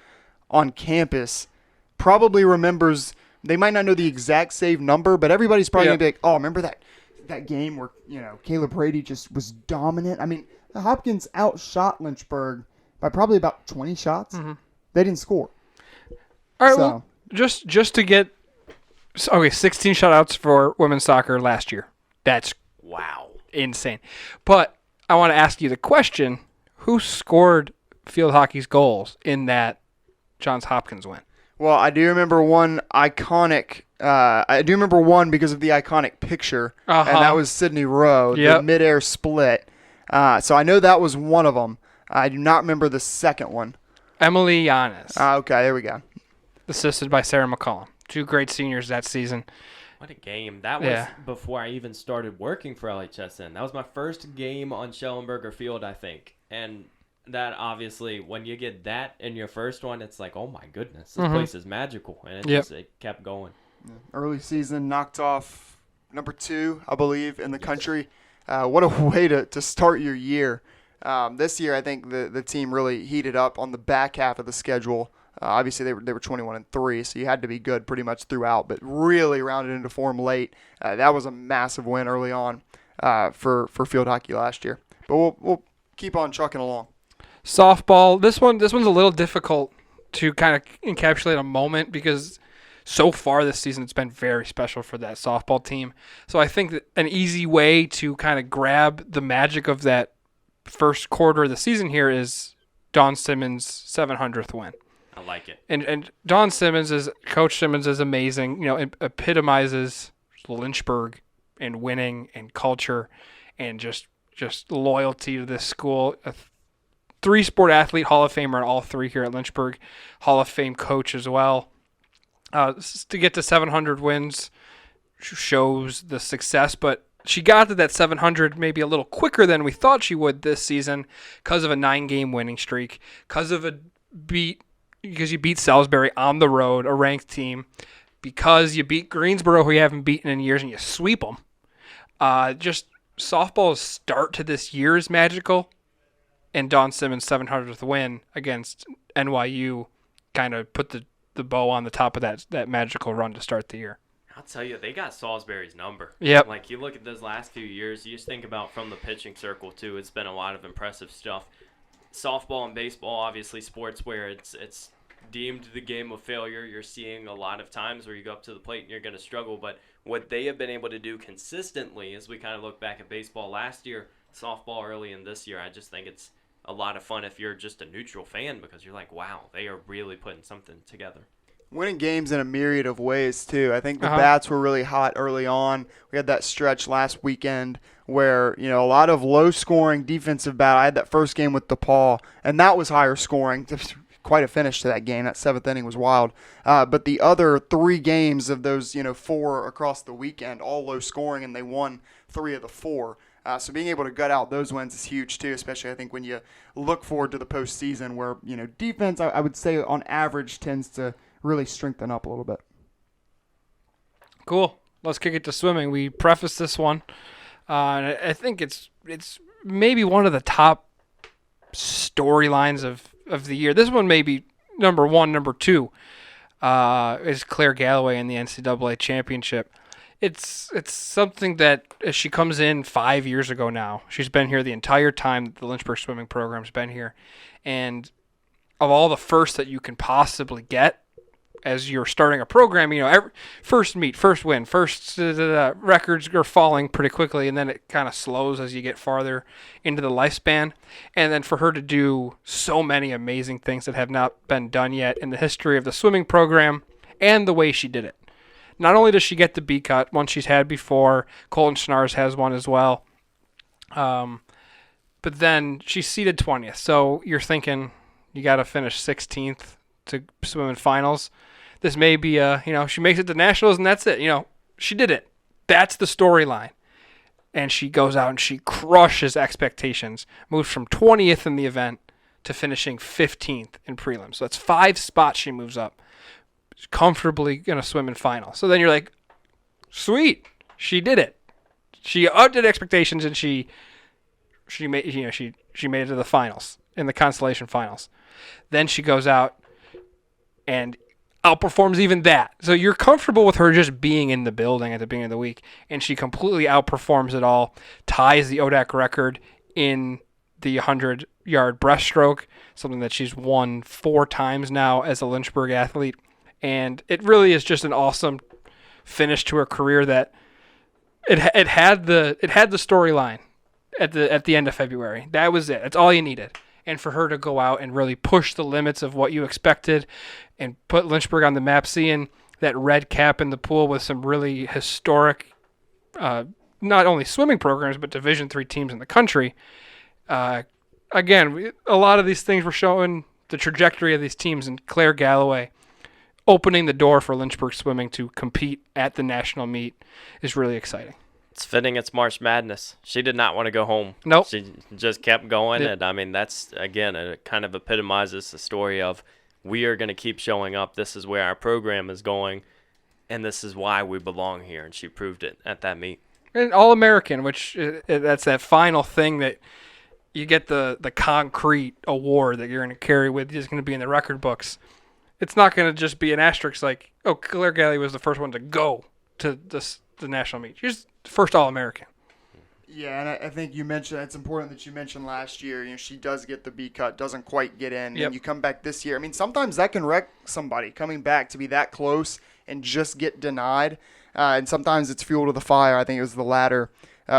on campus probably remembers. They might not know the exact save number, but everybody's probably going to be like, oh, remember that game where, Caleb Brady just was dominant. I mean, the Hopkins outshot Lynchburg by probably about 20 shots. Mm-hmm. They didn't score. All right, well, just to get 16 shutouts for women's soccer last year. That's insane. But I want to ask you the question, who scored field hockey's goals in that Johns Hopkins win? Well, I do remember one iconic because of the iconic picture, and that was Sydney Rowe, the midair split. So I know that was one of them. I do not remember the second one. Emily Yanis. Okay, there we go. Assisted by Sarah McCollum. 2 great seniors that season. What a game. That was before I even started working for LHSN. That was my first game on Schellenberger Field, I think. And that obviously, when you get that in your first one, it's like, oh my goodness, this place is magical. And it kept going. Early season, knocked off number 2, I believe, in the country. What a way to start your year. This year, I think the team really heated up on the back half of the schedule. Obviously, they were 21-3, so you had to be good pretty much throughout, but really rounded into form late. That was a massive win early on for field hockey last year. But we'll keep on trucking along. Softball. This one's a little difficult to kind of encapsulate a moment because so far this season it's been very special for that softball team. So I think that an easy way to kind of grab the magic of that first quarter of the season here is Dawn Simmons' 700th win. I like it. And Coach Simmons is amazing. It epitomizes Lynchburg and winning and culture and just loyalty to this school. A 3-sport athlete, Hall of Famer in all 3 here at Lynchburg. Hall of Fame coach as well. To get to 700 wins shows the success, but she got to that 700 maybe a little quicker than we thought she would this season because of a 9-game winning streak, because you beat Salisbury on the road, a ranked team, because you beat Greensboro, who you haven't beaten in years, and you sweep them. Just softball's start to this year is magical, and Dawn Simmons' 700th win against NYU kind of put the bow on the top of that magical run to start the year. I'll tell you, they got Salisbury's number. Yep. Like, you look at those last few years, you just think about from the pitching circle, too. It's been a lot of impressive stuff. Softball and baseball, obviously sports where it's deemed the game of failure. You're seeing a lot of times where you go up to the plate and you're going to struggle. But what they have been able to do consistently, as we kind of look back at baseball last year, softball early in this year, I just think it's a lot of fun if you're just a neutral fan because you're like, wow, they are really putting something together. Winning games in a myriad of ways, too. I think the bats were really hot early on. We had that stretch last weekend where, a lot of low-scoring defensive battle. I had that first game with DePaul, and that was higher scoring. Quite a finish to that game. That seventh inning was wild. But the other 3 games of those, 4 across the weekend, all low-scoring, and they won 3 of the 4. So being able to gut out those wins is huge, too, especially I think when you look forward to the postseason where, defense, I would say on average tends to really strengthen up a little bit. Cool. Let's kick it to swimming. We prefaced this one. And I think it's maybe one of the top storylines of the year. This one may be number 1, number 2 is Claire Galloway in the NCAA championship. It's something that as she comes in 5 years ago now, she's been here the entire time that the Lynchburg swimming program's been here. And of all the firsts that you can possibly get, as you're starting a program, first meet, first win, records are falling pretty quickly, and then it kind of slows as you get farther into the lifespan. And then for her to do so many amazing things that have not been done yet in the history of the swimming program and the way she did it. Not only does she get the B cut, one she's had before, Colton Schnars has one as well, but then she's seeded 20th. So you're thinking you got to finish 16th to swim in finals. This may be she makes it to nationals and that's it. She did it. That's the storyline. And she goes out and she crushes expectations. Moves from 20th in the event to finishing 15th in prelims. So that's 5 spots she moves up. She's comfortably going to swim in finals. So then you're like, sweet. She did it. She outdid expectations and she made she made it to the finals, in the constellation finals. Then she goes out and outperforms even that. So you're comfortable with her just being in the building at the beginning of the week, and she completely outperforms it all, ties the ODAC record in the 100-yard breaststroke, something that she's won 4 times now as a Lynchburg athlete. And it really is just an awesome finish to her career that it had the storyline at the end of February. That was it. That's all you needed. And for her to go out and really push the limits of what you expected and put Lynchburg on the map, seeing that red cap in the pool with some really historic, not only swimming programs, but Division III teams in the country. Again, a lot of these things were showing the trajectory of these teams, and Claire Galloway opening the door for Lynchburg swimming to compete at the national meet is really exciting. It's fitting it's March Madness. She did not want to go home. Nope. She just kept going. Yep. And, that's, again, it kind of epitomizes the story of we are going to keep showing up. This is where our program is going, and this is why we belong here. And she proved it at that meet. And All-American, which that's that final thing that you get the concrete award that you're going to carry with you is going to be in the record books. It's not going to just be an asterisk like, oh, Claire Galloway was the first one to go to the national meet. She's the first All-American. Yeah, and I think you mentioned it's important that you mentioned last year. She does get the B cut, doesn't quite get in, Yep. and you come back this year. I mean, sometimes that can wreck somebody coming back to be that close and just get denied. And sometimes it's fuel to the fire. I think it was the latter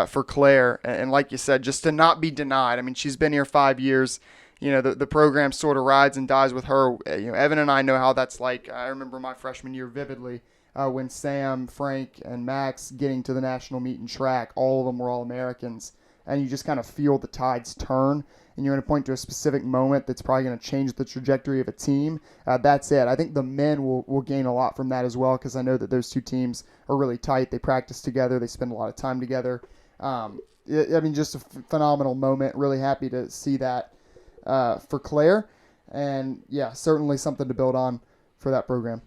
for Claire. And like you said, just to not be denied. I mean, she's been here 5 years. The program sort of rides and dies with her. Evan and I know how that's like. I remember my freshman year vividly. When Sam, Frank, and Max getting to the national meet in track, all of them were All-Americans, and you just kind of feel the tides turn, and you're going to point to a specific moment that's probably going to change the trajectory of a team. That's it. I think the men will gain a lot from that as well, because I know that those two teams are really tight. They practice together. They spend a lot of time together. Just a phenomenal moment. Really happy to see that for Claire, and yeah, certainly something to build on for that program.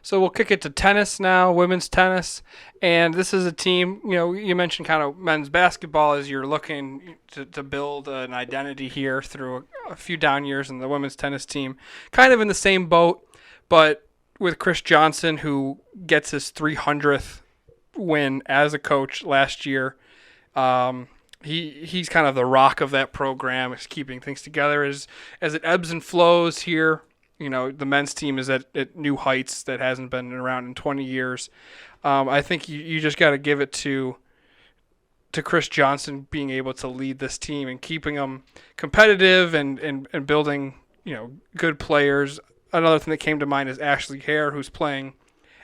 So we'll kick it to tennis now, women's tennis. And this is a team, you mentioned kind of men's basketball as you're looking to build an identity here through a few down years in the women's tennis team. Kind of in the same boat, but with Chris Johnson, who gets his 300th win as a coach last year. He's kind of the rock of that program. Is keeping things together as it ebbs and flows here. The men's team is at new heights that hasn't been around in 20 years. I think you just got to give it to Chris Johnson being able to lead this team and keeping them competitive and building good players. Another thing that came to mind is Ashley Hare, who's playing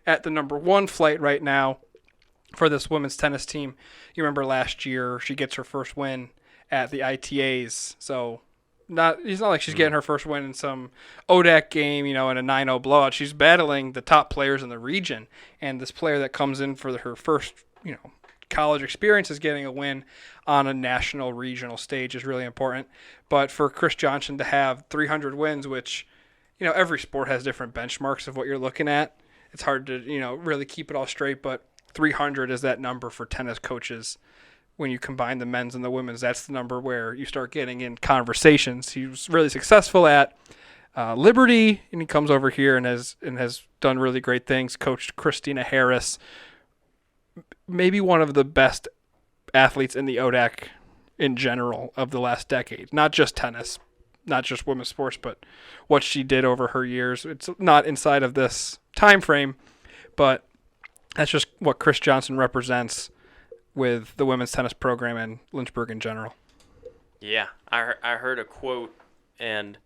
at the number 1 flight right now for this women's tennis team. You remember last year she gets her first win at the ITAs. So it's not like she's getting her first win in some ODAC game, in a 9-0 blowout. She's battling the top players in the region, and this player that comes in for her first, college experience is getting a win on a national regional stage is really important. But for Chris Johnson to have 300 wins, which, every sport has different benchmarks of what you're looking at. It's hard to, really keep it all straight, but 300 is that number for tennis coaches. When you combine the men's and the women's, that's the number where you start getting in conversations. He was really successful at Liberty, and he comes over here and has done really great things. Coached Christina Harris, maybe one of the best athletes in the ODAC in general of the last decade. Not just tennis, not just women's sports, but what she did over her years. It's not inside of this time frame, but that's just what Chris Johnson represents with the women's tennis program and Lynchburg in general. Yeah, I heard a quote, and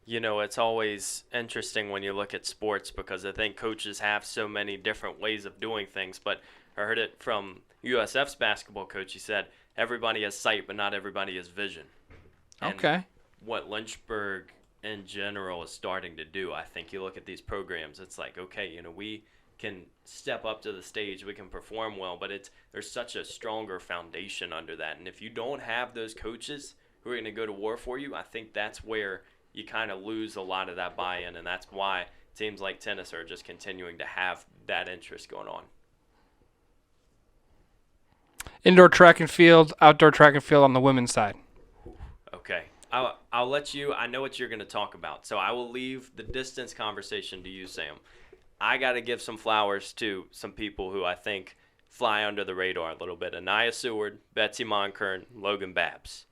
it's always interesting when you look at sports because I think coaches have so many different ways of doing things, but I heard it from USF's basketball coach. He said, everybody has sight, but not everybody has vision. And okay. What Lynchburg in general is starting to do, I think you look at these programs, it's like, okay, we can step up to the stage, we can perform well, but there's such a stronger foundation under that. And if you don't have those coaches who are going to go to war for you, I think that's where you kind of lose a lot of that buy-in, and that's why teams like tennis are just continuing to have that interest going on. Indoor track and field, outdoor track and field on the women's side. Okay. I'll let you – I know what you're going to talk about, so I will leave the distance conversation to you, Sam. I got to give some flowers to some people who I think fly under the radar a little bit. Anaya Seward, Betsy Monkern, Logan Babs.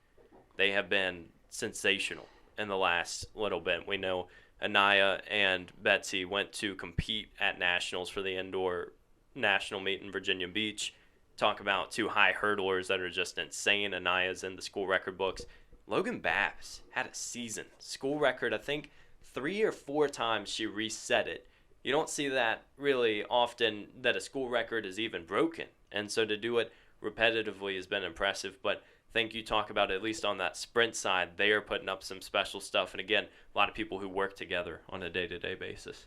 They have been sensational in the last little bit. We know Anaya and Betsy went to compete at nationals for the indoor national meet in Virginia Beach. Talk about 2 high hurdlers that are just insane. Anaya's in the school record books. Logan Babs had a season. School record, I think 3 or 4 times she reset it. You don't see that really often that a school record is even broken. And so to do it repetitively has been impressive. But I think you talk about, at least on that sprint side, they are putting up some special stuff. And again, a lot of people who work together on a day-to-day basis.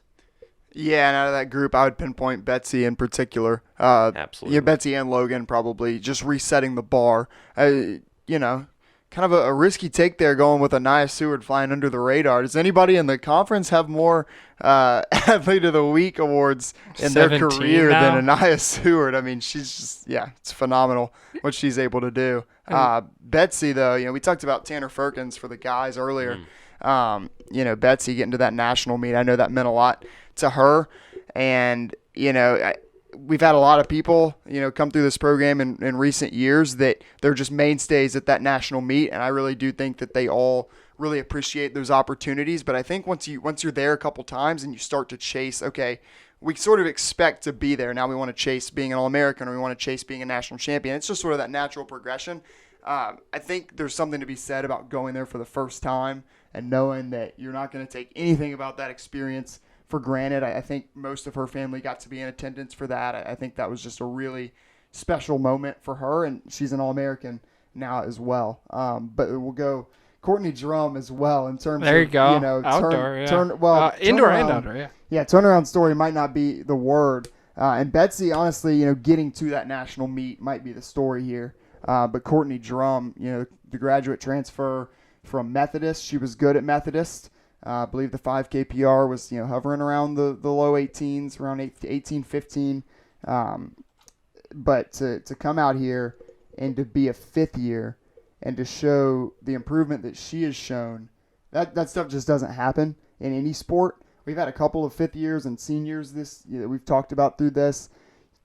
Yeah, and out of that group, I would pinpoint Betsy in particular. Absolutely. Yeah, Betsy and Logan probably just resetting the bar. Kind of a risky take there going with Anaya Seward flying under the radar. Does anybody in the conference have more Athlete of the Week awards in their career than Anaya Seward? I mean, she's just, it's phenomenal what she's able to do. Betsy, though, we talked about Tanner Firkins for the guys earlier. Betsy getting to that national meet, I know that meant a lot to her. And, we've had a lot of people, come through this program in recent years that they're just mainstays at that national meet, and I really do think that they all really appreciate those opportunities. But I think once you're there a couple times and you start to chase, okay, we sort of expect to be there. Now we want to chase being an All-American, or we want to chase being a national champion. It's just sort of that natural progression. I think there's something to be said about going there for the first time and knowing that you're not going to take anything about that experience for granted. I think most of her family got to be in attendance for that. I think that was just a really special moment for her, and she's an All-American now as well. But we'll go Courtney Drum as well in terms there you of, go. Outdoor, indoor and outdoor, yeah. Yeah, turnaround story might not be the word. And Betsy, honestly, getting to that national meet might be the story here. But Courtney Drum, the graduate transfer from Methodist, she was good at Methodist. I believe the 5K PR was, hovering around the low 18s, around 18, 15. But to come out here and to be a 5th year and to show the improvement that she has shown, that stuff just doesn't happen in any sport. we've had a couple of fifth years and seniors we've talked about through this.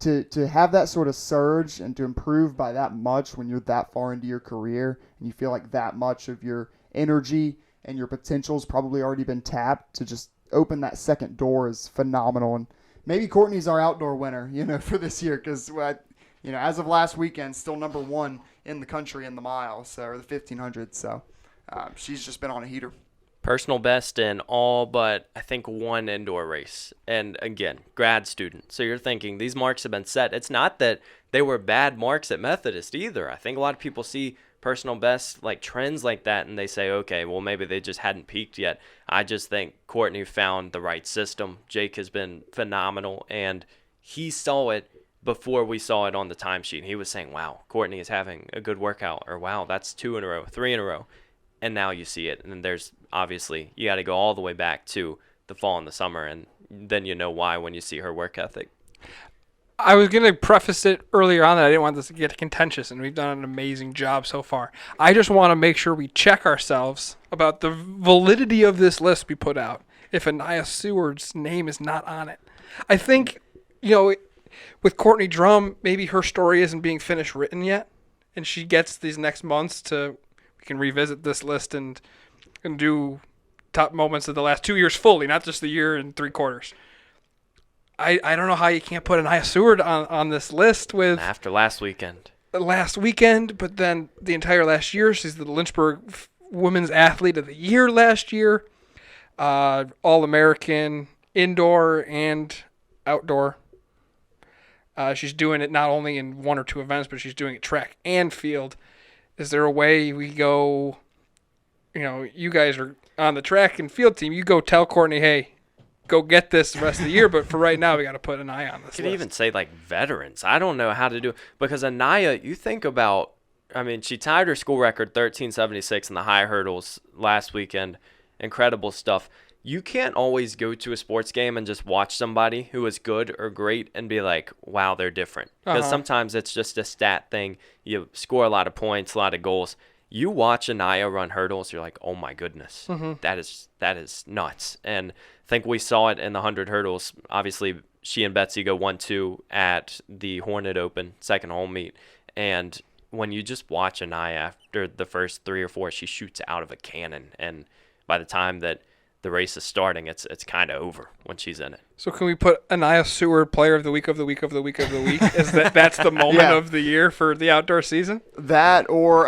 To have that sort of surge and to improve by that much when you're that far into your career and you feel like that much of your energy and your potential's probably already been tapped, to just open that second door is phenomenal. And maybe Courtney's our outdoor winner, for this year, because as of last weekend, still number 1 in the country in the mile, or the 1500. So she's just been on a heater. Personal best in all but I think one indoor race. And again, grad student. So you're thinking these marks have been set. It's not that they were bad marks at Methodist either. I think a lot of people see personal best like trends like that and they say, okay, well maybe they just hadn't peaked yet. I just think Courtney found the right system. Jake has been phenomenal and he saw it before we saw it on the timesheet. He was saying, wow, Courtney is having a good workout, or wow, that's 2 in a row, 3 in a row. And now you see it. And then there's obviously, you got to go all the way back to the fall and the summer. And then you know why when you see her work ethic. I was going to preface it earlier on that I didn't want this to get contentious, and we've done an amazing job so far. I just want to make sure we check ourselves about the validity of this list we put out if Anaya Seward's name is not on it. I think, with Courtney Drum, maybe her story isn't being finished written yet, and she gets these next months to – we can revisit this list and do top moments of the last 2 years fully, not just the year and 3 quarters. I don't know how you can't put Anaya Seward on this list with after last weekend, but then the entire last year. She's the Lynchburg Women's Athlete of the Year last year, All-American indoor and outdoor. She's doing it not only in 1 or 2 events, but she's doing it track and field. Is there a way we go, you guys are on the track and field team, you go tell Courtney, hey, go get this the rest of the year, but for right now we got to put an eye on this You could list. even say like veterans. I don't know how to do it because Anaya, you think about, she tied her school record 1376 in the high hurdles last weekend. Incredible stuff. You can't always go to a sports game and just watch somebody who is good or great and be like, wow, they're different. Because sometimes it's just a stat thing. You score a lot of points, a lot of goals. You watch Anaya run hurdles, you're like, oh my goodness, that is nuts. And I think we saw it in the 100 hurdles. Obviously, she and Betsy go 1-2 at the Hornet Open, second home meet. And when you just watch Anaya after the first 3 or 4, she shoots out of a cannon. And by the time that the race is starting, it's kind of over when she's in it. So can we put Anaya Seward Player of the Week of the Week of the Week of the Week? Is that's the moment of the year for the outdoor season? That, or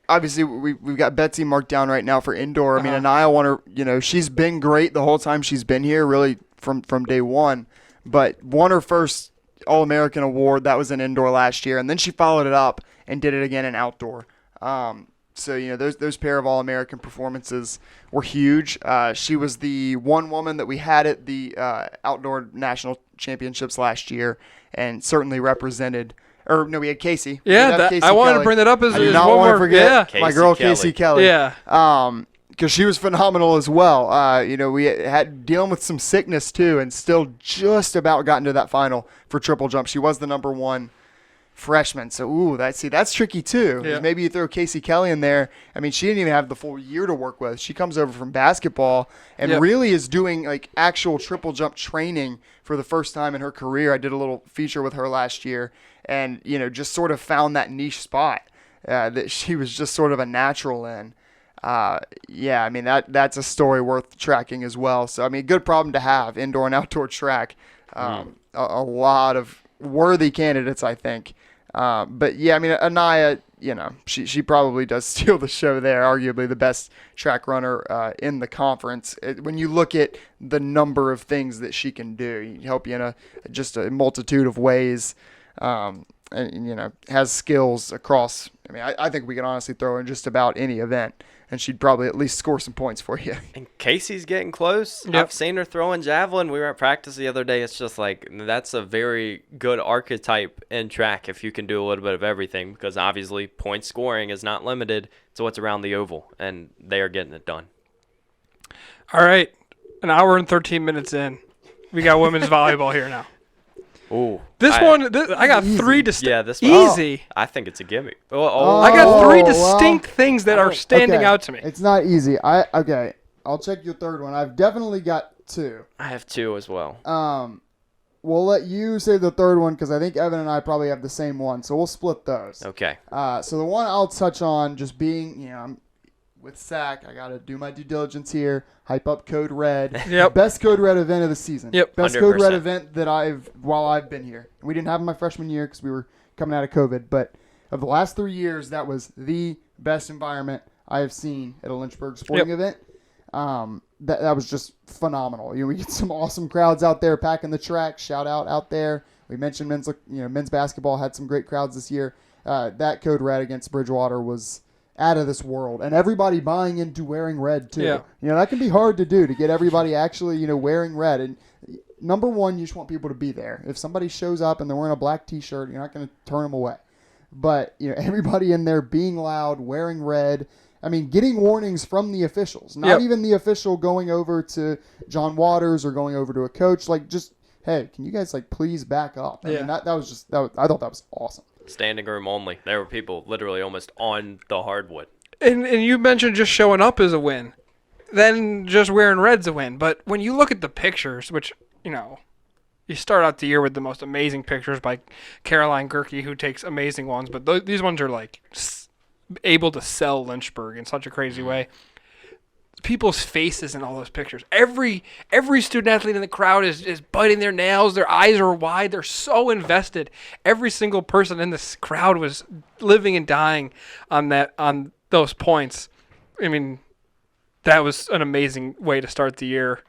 obviously we've got Betsy marked down right now for indoor. Anaya she's been great the whole time she's been here, really from day one. But won her first All-American award. That was in indoor last year, and then she followed it up and did it again in outdoor. So, those pair of All-American performances were huge. She was the one woman that we had at the Outdoor National Championships last year and certainly represented – we had Casey. Yeah, Casey I wanted Kelly. to bring that up as I do not want to forget my girl Casey Casey Kelly. Yeah. Because she was phenomenal as well. We had dealing with some sickness too and still just about got into that final for triple jump. She was the number 1 freshman. So, that's tricky too. Yeah. Maybe you throw Casey Kelly in there. She didn't even have the full year to work with. She comes over from basketball and really is doing like actual triple jump training for the first time in her career. I did a little feature with her last year and, just sort of found that niche spot that she was just sort of a natural in. That's a story worth tracking as well. So, good problem to have, indoor and outdoor track. A lot of worthy candidates, I think. Anaya, she probably does steal the show there, arguably the best track runner in the conference. When you look at the number of things that she can do, help you in just a multitude of ways, and has skills across. I think we can honestly throw in just about any event, and she'd probably at least score some points for you. And Casey's getting close. Yep. I've seen her throwing javelin. We were at practice the other day. It's just like that's a very good archetype in track if you can do a little bit of everything because obviously point scoring is not limited to what's around the oval, and they are getting it done. All right. An hour and 13 minutes in. We got women's volleyball here now. Ooh. I got 3 distinct. Yeah, this one. Easy. I think it's a gimme. I got 3 distinct things that are standing out to me. It's not easy. I'll check your third one. I've definitely got two. I have two as well. We'll let you say the third one because I think Evan and I probably have the same one, so we'll split those. Okay. So the one I'll touch on, just being, I'm with SAC, I got to do my due diligence here. Hype up Code Red. Yep. Best Code Red event of the season. Yep. Best Code 100%. Red event that while I've been here. We didn't have it my freshman year because we were coming out of COVID, but of the last 3 years, that was the best environment I have seen at a Lynchburg sporting event. That was just phenomenal. We get some awesome crowds out there packing the track. Shout out there. We mentioned men's basketball had some great crowds this year. That Code Red against Bridgewater was out of this world, and everybody buying into wearing red too. Yeah. That can be hard to do, to get everybody actually wearing red. And number one, you just want people to be there. If somebody shows up and they're wearing a black T-shirt, you're not going to turn them away. But everybody in there being loud, wearing red. I mean, getting warnings from the officials, not even the official going over to John Waters or going over to a coach. Like, just, hey, can you guys please back up? I mean, that was I thought that was awesome. Standing room only. There were people literally almost on the hardwood. And you mentioned just showing up is a win. Then just wearing red's a win. But when you look at the pictures, which, you start out the year with the most amazing pictures by Caroline Gerke, who takes amazing ones. But these ones are able to sell Lynchburg in such a crazy way. People's faces in all those pictures. Every student athlete in the crowd is biting their nails. Their eyes are wide. They're so invested. Every single person in this crowd was living and dying on those points. I mean, that was an amazing way to start the year.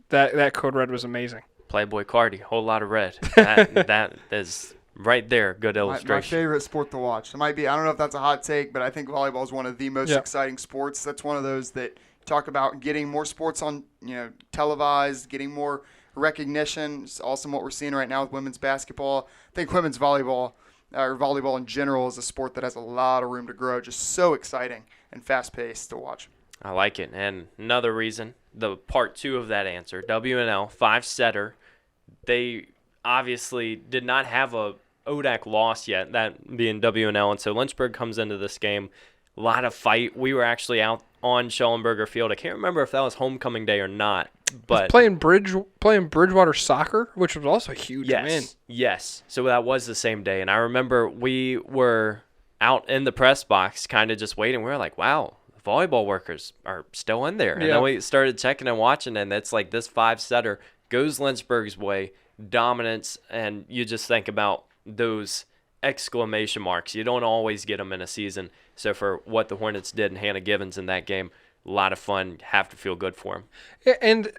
That Code Red was amazing. Playboy Cardi, whole lot of red. That is right there, good My illustration. favorite sport to watch. It might be, I don't know if that's a hot take, but I think volleyball is one of the most exciting sports. That's one of those that talk about getting more sports on, televised, getting more recognition. It's awesome what we're seeing right now with women's basketball. I think women's volleyball, or volleyball in general, is a sport that has a lot of room to grow. Just so exciting and fast-paced to watch. I like it. And another reason, the part two of that answer, WNL, 5-setter, they obviously did not have a ODAC loss yet, that being WNL, and so Lynchburg comes into this game, a lot of fight. We were actually out on Schellenberger Field. I can't remember if that was homecoming day or not, but playing Bridgewater soccer, which was also a huge win. Yes, so that was the same day, and I remember we were out in the press box kind of just waiting. We were like, wow, the volleyball workers are still in there. And then we started checking and watching, and it's like this 5-setter goes Lynchburg's way, dominance, and you just think about those exclamation marks. You don't always get them in a season. So for what the Hornets did and Hannah Givens in that game, a lot of fun. Have to feel good for them. And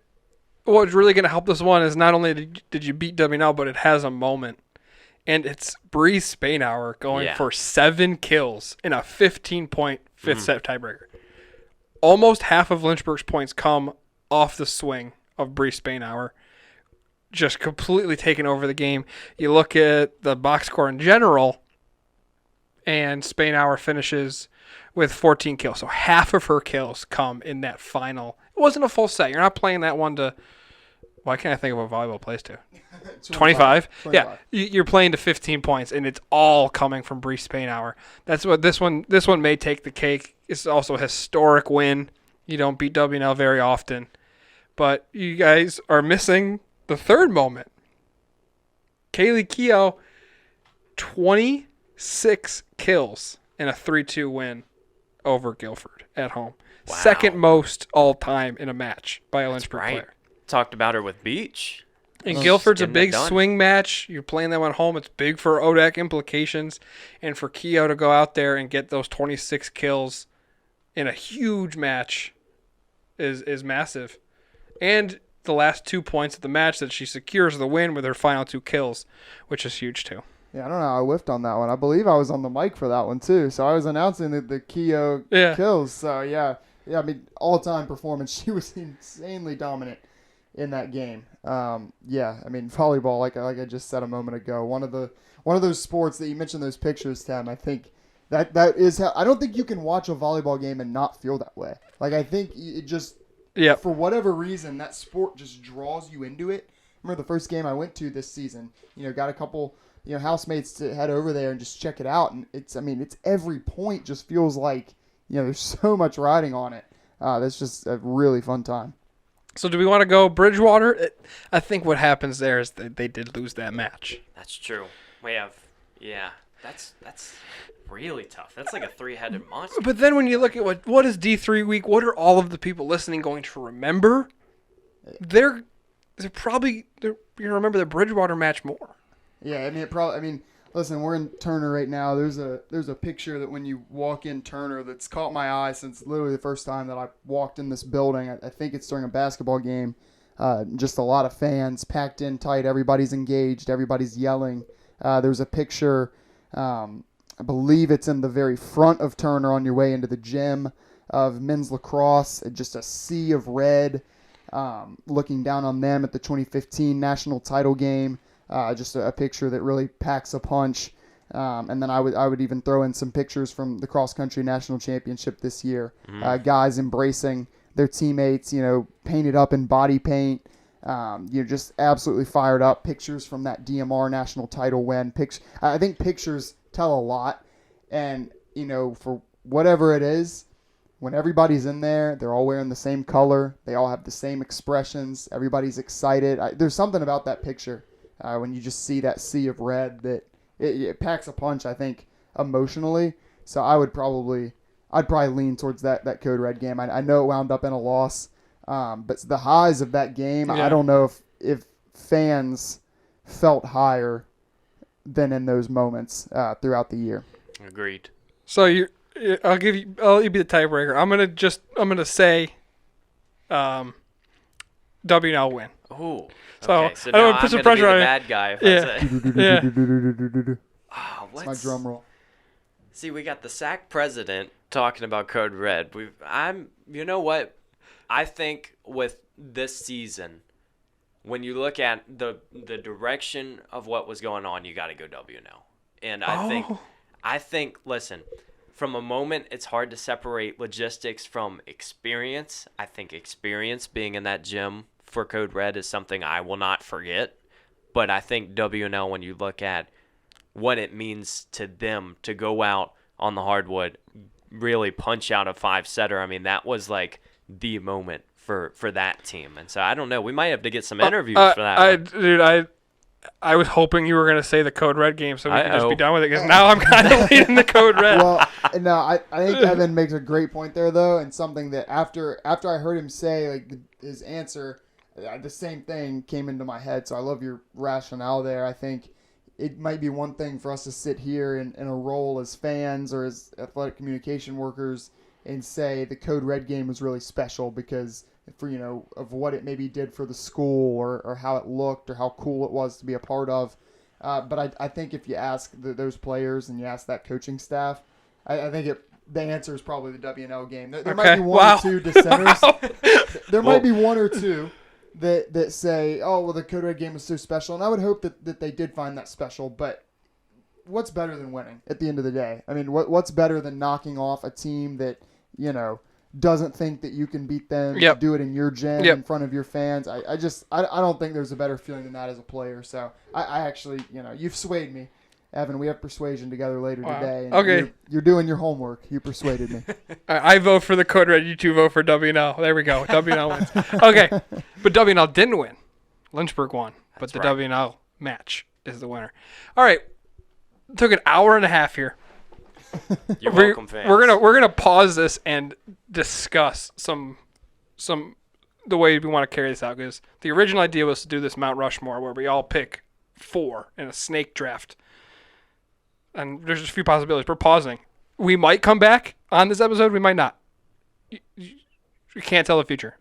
what's really going to help this one is not only did you beat WNL, but it has a moment. And it's Bree Spainhour going for 7 kills in a 15-point fifth-set tiebreaker. Almost half of Lynchburg's points come off the swing of Bree Spainhour. Just completely taking over the game. You look at the box score in general, and Spainhour finishes with 14 kills. So half of her kills come in that final. It wasn't a full set. You're not playing that one to, why can't I think of what volleyball plays to? 25? Yeah, you're playing to 15 points, and it's all coming from Bree Spainhour. That's what this one may take the cake. It's also a historic win. You don't beat WNL very often. But you guys are missing the third moment. Kaylee Keough, 26 kills in a 3-2 win over Guilford at home. Wow. Second most all time in a match by a Lynchburg player. Talked about her with Beach. And Guilford's a getting big it done. swing match. You're playing that one home. It's big for ODAC implications. And for Keough to go out there and get those 26 kills in a huge match is massive. And the last 2 points of the match that she secures the win with her final 2 kills, which is huge too. Yeah, I don't know how I whiffed on that one. I believe I was on the mic for that one too. So I was announcing the Keough kills. So yeah, I mean, all-time performance. She was insanely dominant in that game. I mean, volleyball, like I just said a moment ago, one of those sports that you mentioned those pictures, Tim. I think that is how, I don't think you can watch a volleyball game and not feel that way. Like, I think it just, for whatever reason, that sport just draws you into it. I remember the first game I went to this season, got a couple, housemates to head over there and just check it out. And it's every point just feels like, there's so much riding on it. That's just a really fun time. So do we want to go Bridgewater? I think what happens there is that they did lose that match. That's true. That's really tough. That's like a three-headed monster. But then when you look at what is D3 week, what are all of the people listening going to remember? They're probably you're gonna remember the Bridgewater match more. Yeah, I mean, listen, we're in Turner right now. There's a picture that when you walk in Turner that's caught my eye since literally the first time that I walked in this building. I think it's during a basketball game. Just a lot of fans packed in tight. Everybody's engaged. Everybody's yelling. There's a picture. I believe it's in the very front of Turner on your way into the gym of men's lacrosse. Just a sea of red. Looking down on them at the 2015 national title game. Just a picture that really packs a punch. And then I would even throw in some pictures from the cross country national championship this year. Guys embracing their teammates, painted up in body paint. You're just absolutely fired up. Pictures from that DMR national title win. I think pictures tell a lot. And, for whatever it is, when everybody's in there, they're all wearing the same color. They all have the same expressions. Everybody's excited. There's something about that picture when you just see that sea of red that it packs a punch, I think, emotionally. So I'd probably lean towards that Code Red game. I know it wound up in a loss, but the highs of that game, I don't know if fans felt higher than in those moments throughout the year. Agreed. So I'll be the tiebreaker. I'm gonna say, W&L win. Oh. So, okay. So I don't now wanna put some I'm gonna be pressure the on bad guy if Yeah. I say. Yeah. Oh, That's my drum roll. See, we got the SAC president talking about Code Red. You know what? I think with this season, when you look at the direction of what was going on, you got to go W&L. And I think, listen, from a moment, it's hard to separate logistics from experience. I think experience being in that gym for Code Red is something I will not forget. But I think W&L, when you look at what it means to them to go out on the hardwood, really punch out a 5-setter. I mean, that was like the moment for that team. And so I don't know. We might have to get some interviews for that. I was hoping you were going to say the Code Red game so we could just be done with it, because now I'm kind of leaning the Code Red. Well, no, I think Evan makes a great point there, though, and something that after I heard him say, like, his answer, the same thing came into my head. So I love your rationale there. I think it might be one thing for us to sit here in a role as fans or as athletic communication workers and say the Code Red game was really special because of what it maybe did for the school or how it looked or how cool it was to be a part of. But I think if you ask those players and you ask that coaching staff, I think the answer is probably the W&L game. There might be one or two dissenters. There might be one or two that say, oh, well, the Code Red game was so special. And I would hope that they did find that special. But what's better than winning at the end of the day? I mean, what's better than knocking off a team that, doesn't think that you can beat them, do it in your gym in front of your fans? I don't think there's a better feeling than that as a player. So I actually, you've swayed me. Evan, we have persuasion together later today. And okay. You're doing your homework. You persuaded me. I vote for the Code Red. You two vote for W&L. There we go. W&L wins. Okay. But W&L didn't win. Lynchburg won. But the W&L match is the winner. All right. It took an hour and a half here. You're welcome, fans. We're gonna pause this and discuss some the way we want to carry this out, because the original idea was to do this Mount Rushmore where we all pick 4 in a snake draft, and there's just a few possibilities. We're pausing. We might come back on this episode. We might not. You can't tell the future.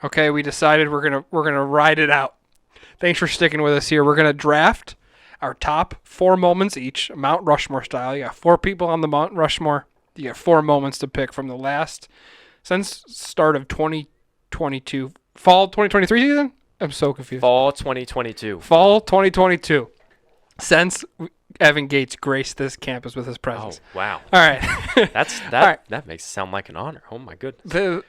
Okay, we decided we're gonna ride it out. Thanks for sticking with us here. We're gonna draft our top 4 moments each, Mount Rushmore style. You got 4 people on the Mount Rushmore. You got 4 moments to pick from the last since start of 20 2022, fall 2023 season? I'm so confused. Fall 2022. Fall 2022. Since Evan Gates graced this campus with his presence. Oh, wow. All right. That makes it sound like an honor. Oh my goodness.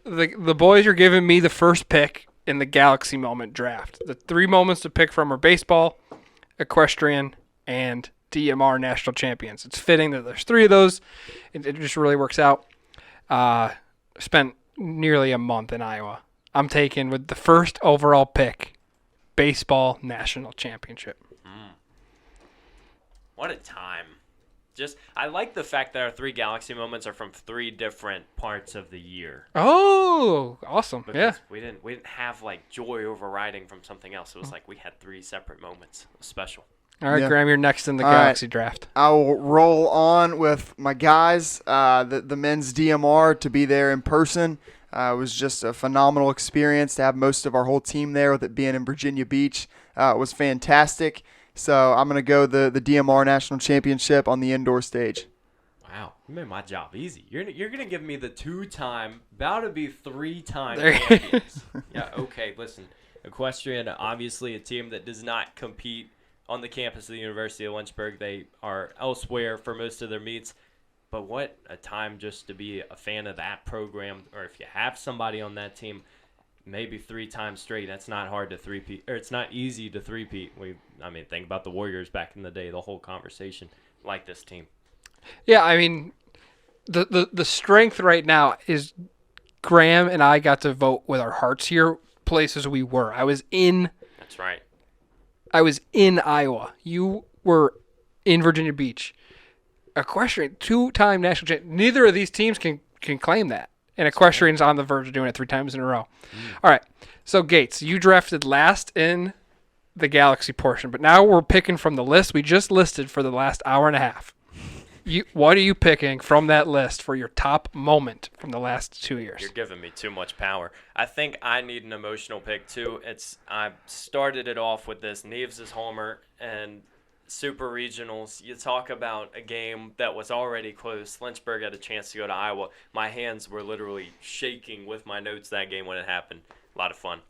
The boys are giving me the first pick in the Galaxy Moment draft. The 3 moments to pick from are baseball, equestrian, and DMR national champions. It's fitting that there's 3 of those. It just really works out. Spent nearly a month in Iowa. I'm taking with the first overall pick, baseball national championship. What a time. I like the fact that our 3 Galaxy moments are from 3 different parts of the year. Oh, awesome. Because yeah. we didn't have like joy overriding from something else. It was like we had 3 separate moments. It was special. All right, Yeah. Graham, you're next in the All Galaxy draft. I'll roll on with my guys, the men's DMR, to be there in person. It was just a phenomenal experience to have most of our whole team there, with it being in Virginia Beach. It was fantastic. So I'm going to go the DMR National Championship on the indoor stage. Wow, you made my job easy. You're gonna give me the 2-time, about to be 3-time There- champions. Yeah, okay. Listen, equestrian, obviously a team that does not compete on the campus of the University of Lynchburg. They are elsewhere for most of their meets. But what a time just to be a fan of that program, or if you have somebody on that team, maybe 3 times straight. That's not hard to three-peat, or it's not easy to three-peat. Think about the Warriors back in the day. The whole conversation, like this team. Yeah, I mean, the strength right now is Graham and I got to vote with our hearts here, places we were. That's right. I was in Iowa. You were in Virginia Beach. Equestrian, 2-time national champion. Neither of these teams can claim that. And Equestrian's on the verge of doing it 3 times in a row. All right. So, Gates, you drafted last in the Galaxy portion, but now we're picking from the list we just listed for the last hour and a half. What are you picking from that list for your top moment from the last 2 years? You're giving me too much power. I think I need an emotional pick, too. I started it off with this Neves' homer and Super Regionals. You talk about a game that was already close. Lynchburg had a chance to go to Iowa. My hands were literally shaking with my notes that game when it happened. A lot of fun.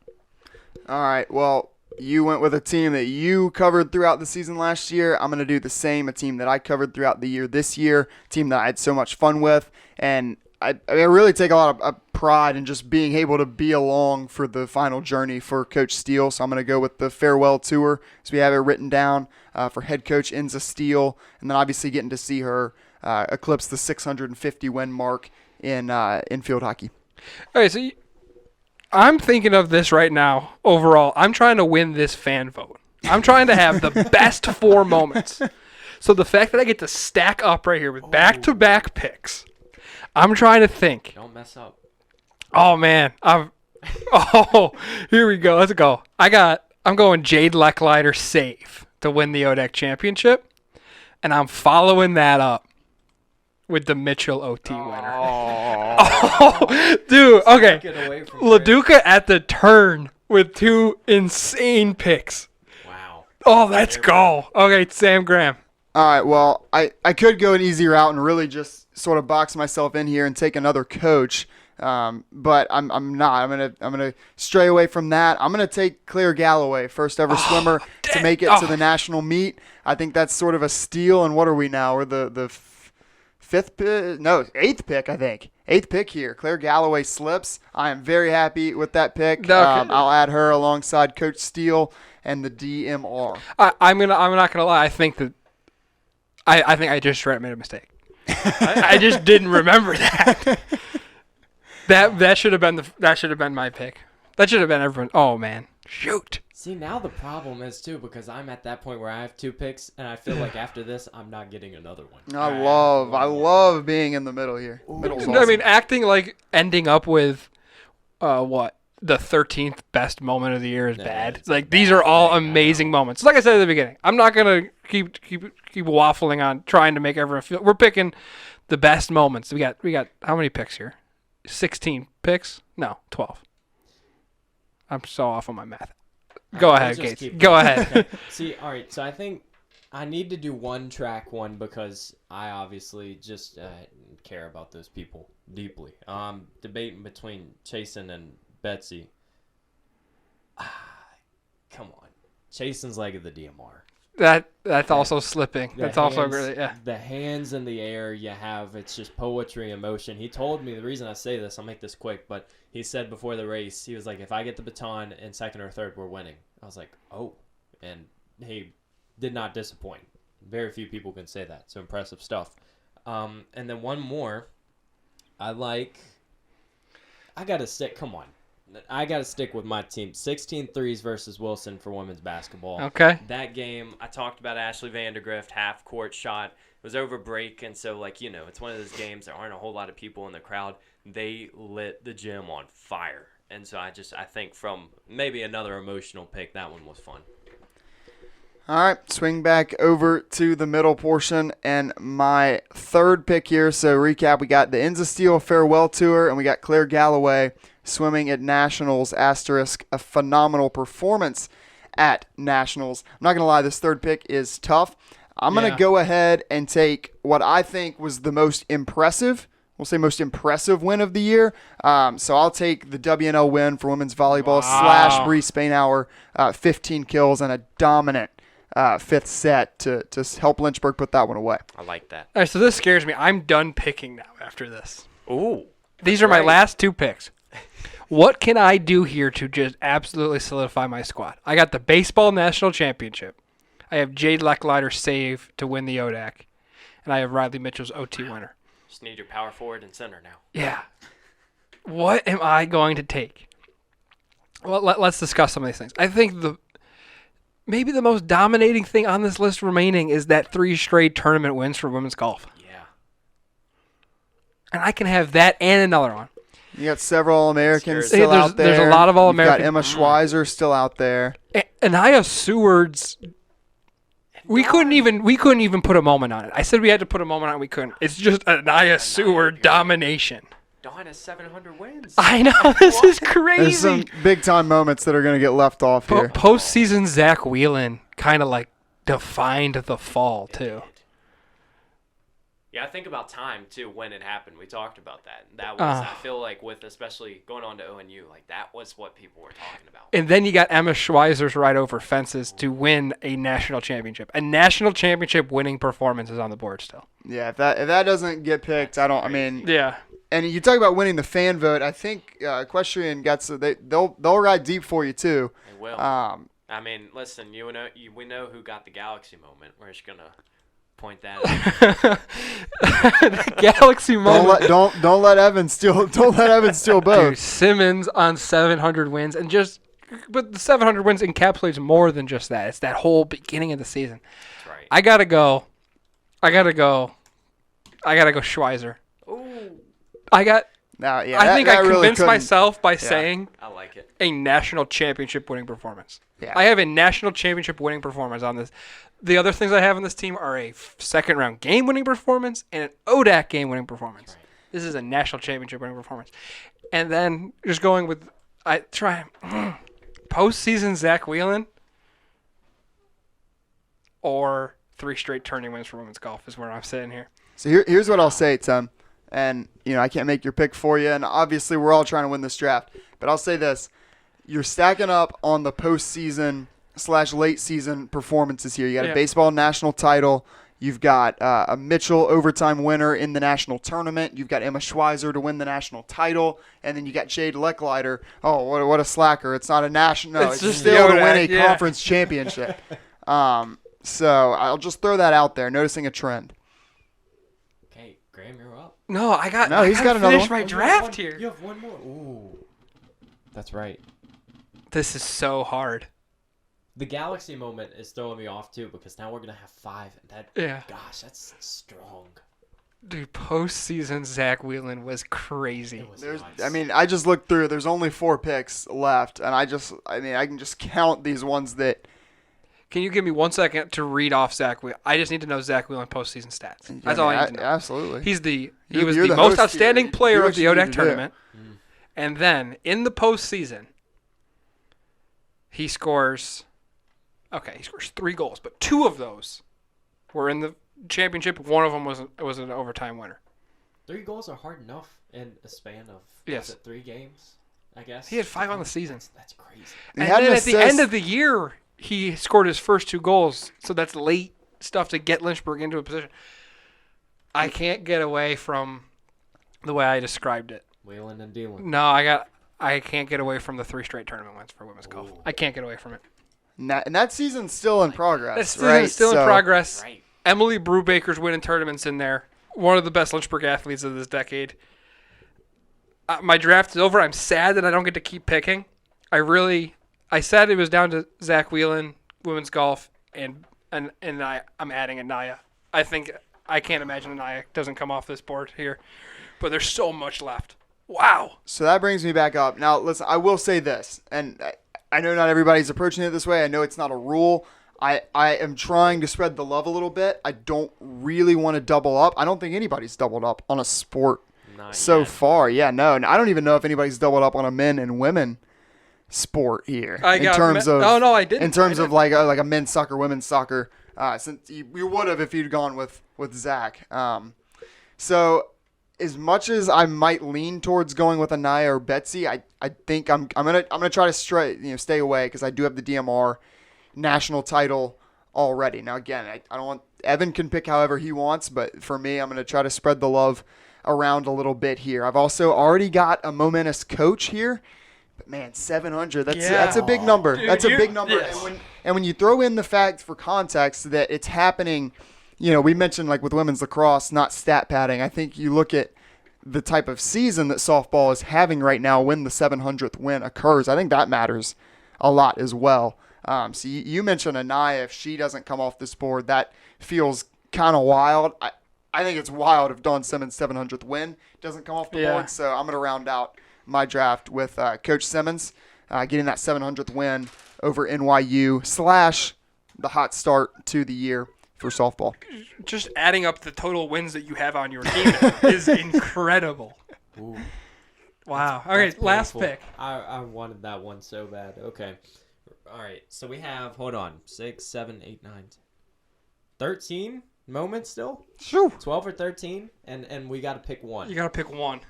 All right, well, you went with a team that you covered throughout the season last year. I'm going to do the same, a team that I covered throughout the year this year, a team that I had so much fun with. And I really take a lot of pride in just being able to be along for the final journey for Coach Steele. So I'm going to go with the farewell tour, as we have it written down, for head coach Enza Steele. And then obviously getting to see her eclipse the 650 win mark in field hockey. All right, so I'm thinking of this right now. Overall, I'm trying to win this fan vote. I'm trying to have the best 4 moments. So the fact that I get to stack up right here with back-to-back picks, I'm trying to think. Don't mess up. Oh man, here we go. Let's go. I'm going Jade Lecklider save to win the ODAC championship, and I'm following that up with the Mitchell OT winner. Oh, dude. Okay. Get away from LaDuca at the turn with 2 insane picks. Wow. Oh, let's go. Okay, Sam Graham. All right, well, I could go an easy route and really just sort of box myself in here and take another coach, but I'm not. I'm gonna stray away from that. I'm gonna take Claire Galloway, first ever swimmer to make it to the national meet. I think that's sort of a steal. And what are we now? We're the 8th pick, I think. 8th pick here. Claire Galloway slips. I am very happy with that pick. Okay. I'll add her alongside Coach Steele and the DMR. I'm not gonna lie. I think I just made a mistake. I just didn't remember that. That should have been my pick. That should have been everyone. Oh man, shoot. See, now the problem is too, because I'm at that point where I have 2 picks, and I feel like after this, I'm not getting another one. I love being in the middle here. Middle's awesome. I mean, acting like ending up with the 13th best moment of the year is bad. Like these are all amazing moments. Like I said at the beginning, I'm not gonna keep waffling on trying to make everyone feel. We're picking the best moments. We got how many picks here? 16 picks? No, 12. I'm so off on my math. Go ahead, Gates. Go ahead. Okay. See, all right. So I think I need to do one track one because I obviously just care about those people deeply. Debating between Chasen and Betsy. Come on. Chasen's leg of the DMR. That's also slipping. That's also really, yeah. The hands in the air you have, it's just poetry in motion. He told me, the reason I say this, I'll make this quick, but he said before the race, he was like, if I get the baton in second or third, we're winning. I was like, oh. And he did not disappoint. Very few people can say that. So impressive stuff. And then one more. I got to stick. Come on. I got to stick with my team. 16 threes versus Wilson for women's basketball. Okay. That game, I talked about Ashley Vandergrift, half-court shot. It was over break, and so, it's one of those games. There aren't a whole lot of people in the crowd. They lit the gym on fire. And so I think from maybe another emotional pick, that one was fun. All right, swing back over to the middle portion and my third pick here. So recap, we got the Inns of Steel Farewell Tour, and we got Claire Galloway swimming at Nationals, asterisk, a phenomenal performance at Nationals. I'm not going to lie, this third pick is tough. I'm going to go ahead and take what I think was the most impressive, we'll say most impressive win of the year. So I'll take the WNL win for women's volleyball / Bree Spainhour, 15 kills and a dominant fifth set to help Lynchburg put that one away. I like that. All right, so this scares me. I'm done picking now after this. Ooh. These are my last two picks. What can I do here to just absolutely solidify my squad? I got the baseball national championship. I have Jade Lecklider save to win the ODAC. And I have Riley Mitchell's OT winner. Just need your power forward and center now. Yeah. What am I going to take? Well, let's discuss some of these things. I think maybe the most dominating thing on this list remaining is that 3 straight tournament wins for women's golf. Yeah. And I can have that and another one. You got several All-Americans still out there. There's a lot of All-Americans. You got Emma Schweizer still out there. Anaya Seward's. We couldn't even put a moment on it. I said we had to put a moment on it. We couldn't. It's just Anaya Seward domination. Dawn has 700 wins. I know. This is crazy. There's some big-time moments that are going to get left off here. Postseason Zach Whelan kind of defined the fall, too. Yeah, I think about time, too, when it happened. We talked about that. That was, I feel like, with especially going on to ONU, that was what people were talking about. And then you got Emma Schweizer's ride over fences to win a national championship. A national championship winning performance is on the board still. Yeah, if that doesn't get picked, Yeah. And you talk about winning the fan vote. I think Equestrian gets they'll ride deep for you too. They will. Listen, we know who got the Galaxy moment. We're just gonna point that out. The Galaxy moment. Don't let Evan steal. Don't let Evan steal both. Dude, Simmons on 700 wins but the 700 wins encapsulates more than just that. It's that whole beginning of the season. That's right. I gotta go Schweizer. Ooh. I think I convinced really myself by saying I like it. a national championship winning performance. Yeah. I have a national championship winning performance on this. The other things I have on this team are a second round game winning performance and an ODAC game winning performance. Right. This is a national championship winning performance. And then just going with postseason Zach Whelan or 3 straight tourney wins for women's golf is where I'm sitting here. So here's what I'll say, Tim. And, I can't make your pick for you. And obviously we're all trying to win this draft. But I'll say this. You're stacking up on the postseason / late season performances here. You got a baseball national title. You've got a Mitchell overtime winner in the national tournament. You've got Emma Schweizer to win the national title. And then you got Jade Lecklider. Oh, what a slacker. It's not a national. No, it's just still to win a conference championship. So I'll just throw that out there, noticing a trend. Okay, Graham, you're up. No, he's got another finish my draft here. You have one more. Ooh. That's right. This is so hard. The Galaxy moment is throwing me off too because now we're gonna have 5. Gosh, that's strong. Dude, postseason Zach Whelan was crazy. I just looked through. There's only 4 picks left, and I can just count these ones that. Can you give me 1 second to read off Zach Whelan? I just need to know Zach Whelan postseason stats. That's all I need to know. Absolutely. He was the most outstanding player of the ODAC tournament. And then in the postseason, he scores 3 goals, but 2 of those were in the championship. One of them was an overtime winner. 3 goals are hard enough in a span of 3 games. I guess. He had 5 on the season. That's crazy. And then at the end of the year, he scored his first 2 goals. So that's late stuff to get Lynchburg into a position. I can't get away from the way I described it. Wheeling and dealing. No, I can't get away from the 3 straight tournament wins for women's golf. I can't get away from it. And that season's still in progress. That season's still in progress. Right. Emily Brubaker's winning tournaments in there. One of the best Lynchburg athletes of this decade. My draft is over. I'm sad that I don't get to keep picking. I said it was down to Zach Whelan, women's golf, and I'm adding Anaya. I can't imagine Anaya doesn't come off this board here. But there's so much left. Wow. So that brings me back up. Now, listen, I will say this, and I know not everybody's approaching it this way. I know it's not a rule. I am trying to spread the love a little bit. I don't really want to double up. I don't think anybody's doubled up on a sport so far. Yeah, no. And I don't even know if anybody's doubled up on a men and women sport here. I didn't. In terms of like a men's soccer, women's soccer. Since you would have if you'd gone with Zach. So as much as I might lean towards going with Anaya or Betsy, I think I'm gonna try to stay away because I do have the DMR national title already. Now again, I don't want Evan can pick however he wants, but for me, I'm gonna try to spread the love around a little bit here. I've also already got a momentous coach here. But man, 700, that's a big number. Dude, that's a big number. Yes. And when you throw in the fact for context that it's happening, we mentioned like with women's lacrosse, not stat padding. I think you look at the type of season that softball is having right now when the 700th win occurs. I think that matters a lot as well. So you mentioned Anaya. If she doesn't come off this board, that feels kind of wild. I think it's wild if Dawn Simmons' 700th win doesn't come off the board. So I'm going to round out my draft with Coach Simmons getting that 700th win over NYU / the hot start to the year for softball. Just adding up the total wins that you have on your team is incredible. Ooh. Wow. Okay, last pick. I wanted that one so bad. Okay. All right. So we have, 6, 7, 8, 9, 13 moments still? Sure. 12 or 13? And we got to pick one. You got to pick one.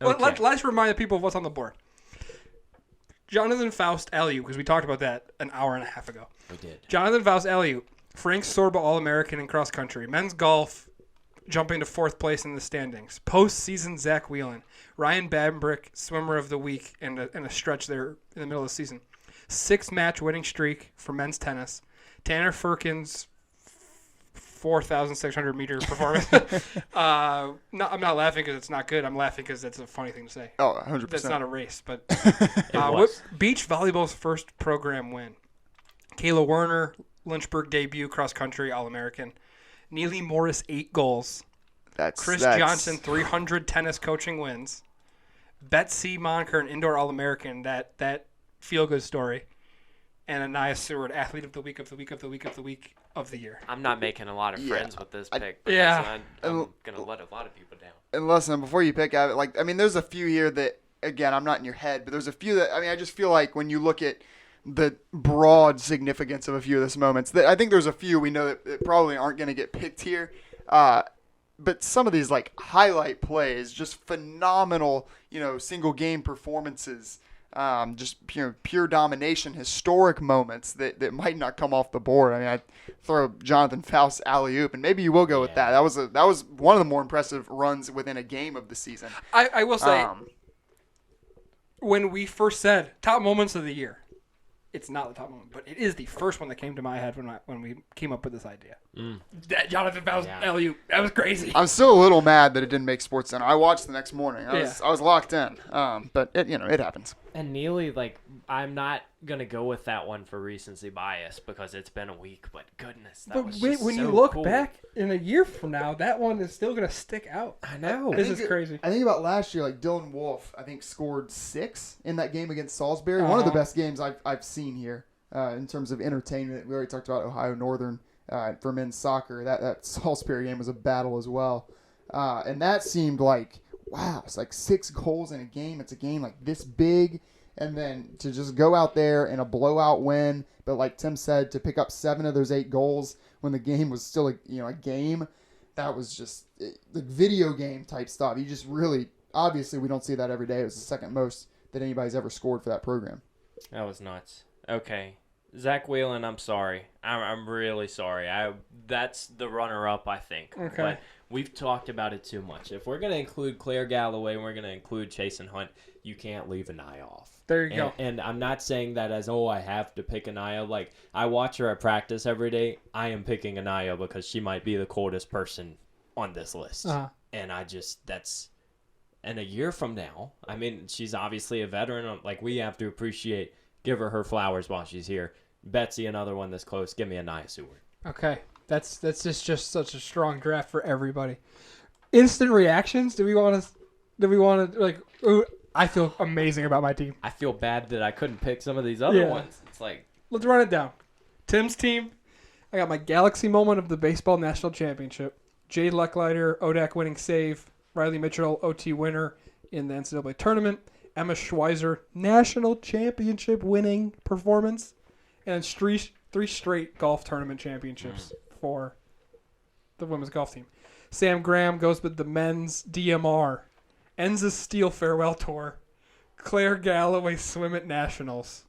Okay. Let's remind the people of what's on the board. Jonathan Faust alley-oop, because we talked about that an hour and a half ago. We did. Jonathan Faust alley-oop. Frank Sorba All-American in cross country. Men's golf jumping to 4th place in the standings. Postseason Zach Whelan. Ryan Bambrick, swimmer of the week in a stretch there in the middle of the season. 6-match winning streak for men's tennis. Tanner Firkins, 4,600 meter performance. I'm not laughing because it's not good. I'm laughing because it's a funny thing to say. Oh, 100%. That's not a race, but was. beach volleyball's first program win. Kayla Werner, Lynchburg debut cross country All-American. Neely Morris 8 goals. Chris Johnson 300 tennis coaching wins. Betsy Monker an indoor All-American. That feel good story. And Anaya Seward, athlete of the week of the week of the week of the week of the year. I'm not making a lot of friends with this pick. Yeah. I'm gonna let a lot of people down. And listen, before you pick out, there's a few here that, again, I'm not in your head, but there's a few that, I just feel like when you look at the broad significance of a few of these moments, that I think there's a few we know that probably aren't going to get picked here. But some of these highlight plays, just phenomenal, single game performances, just pure domination, historic moments that might not come off the board. I throw Jonathan Faust alley-oop, and maybe you will go with that. That was one of the more impressive runs within a game of the season. I will say, when we first said top moments of the year, it's not the top moment, but it is the first one that came to my head when we came up with this idea. That Jonathan Faust alley-oop, that was crazy. I'm still a little mad that it didn't make SportsCenter. I watched the next morning. I was locked in. But it happens. And Neely, I'm not gonna go with that one for recency bias because it's been a week. But goodness, that was just when so you look cool. back in a year from now, that one is still gonna stick out. I know. This is crazy. I think about last year, Dylan Wolf, I think scored 6 in that game against Salisbury. One of the best games I've seen here in terms of entertainment. We already talked about Ohio Northern for men's soccer. That Salisbury game was a battle as well, and that seemed like, wow, it's 6 goals in a game. It's a game this big. And then to just go out there in a blowout win, but like Tim said, to pick up 7 of those 8 goals when the game was still a game, that was just the video game type stuff. You just really, obviously we don't see that every day. It was the second most that anybody's ever scored for that program. That was nuts. Okay. Zach Whelan, I'm sorry. I'm really sorry. That's the runner-up, I think. Okay. But we've talked about it too much. If we're going to include Claire Galloway and we're going to include Chasen Hunt, you can't leave Anaya off. There you go. And I'm not saying that as, I have to pick Anaya. Like, I watch her at practice every day. I am picking Anaya because she might be the coldest person on this list. Uh-huh. And and a year from now, I mean, she's obviously a veteran. Like, we have to give her flowers while she's here. Betsy, another one this close. Give me Anaya Seward. Okay. That's just such a strong draft for everybody. Instant reactions? Do we want to like, ooh, I feel amazing about my team. I feel bad that I couldn't pick some of these other ones. It's like, let's run it down. Tim's team. I got my Galaxy moment of the baseball national championship. Jade Lecklider, ODAC winning save. Riley Mitchell, OT winner in the NCAA tournament. Emma Schweizer, national championship winning performance. And three straight golf tournament championships for the women's golf team. Sam Graham goes with the men's DMR. Enza Steel Farewell Tour. Claire Galloway Swim at Nationals.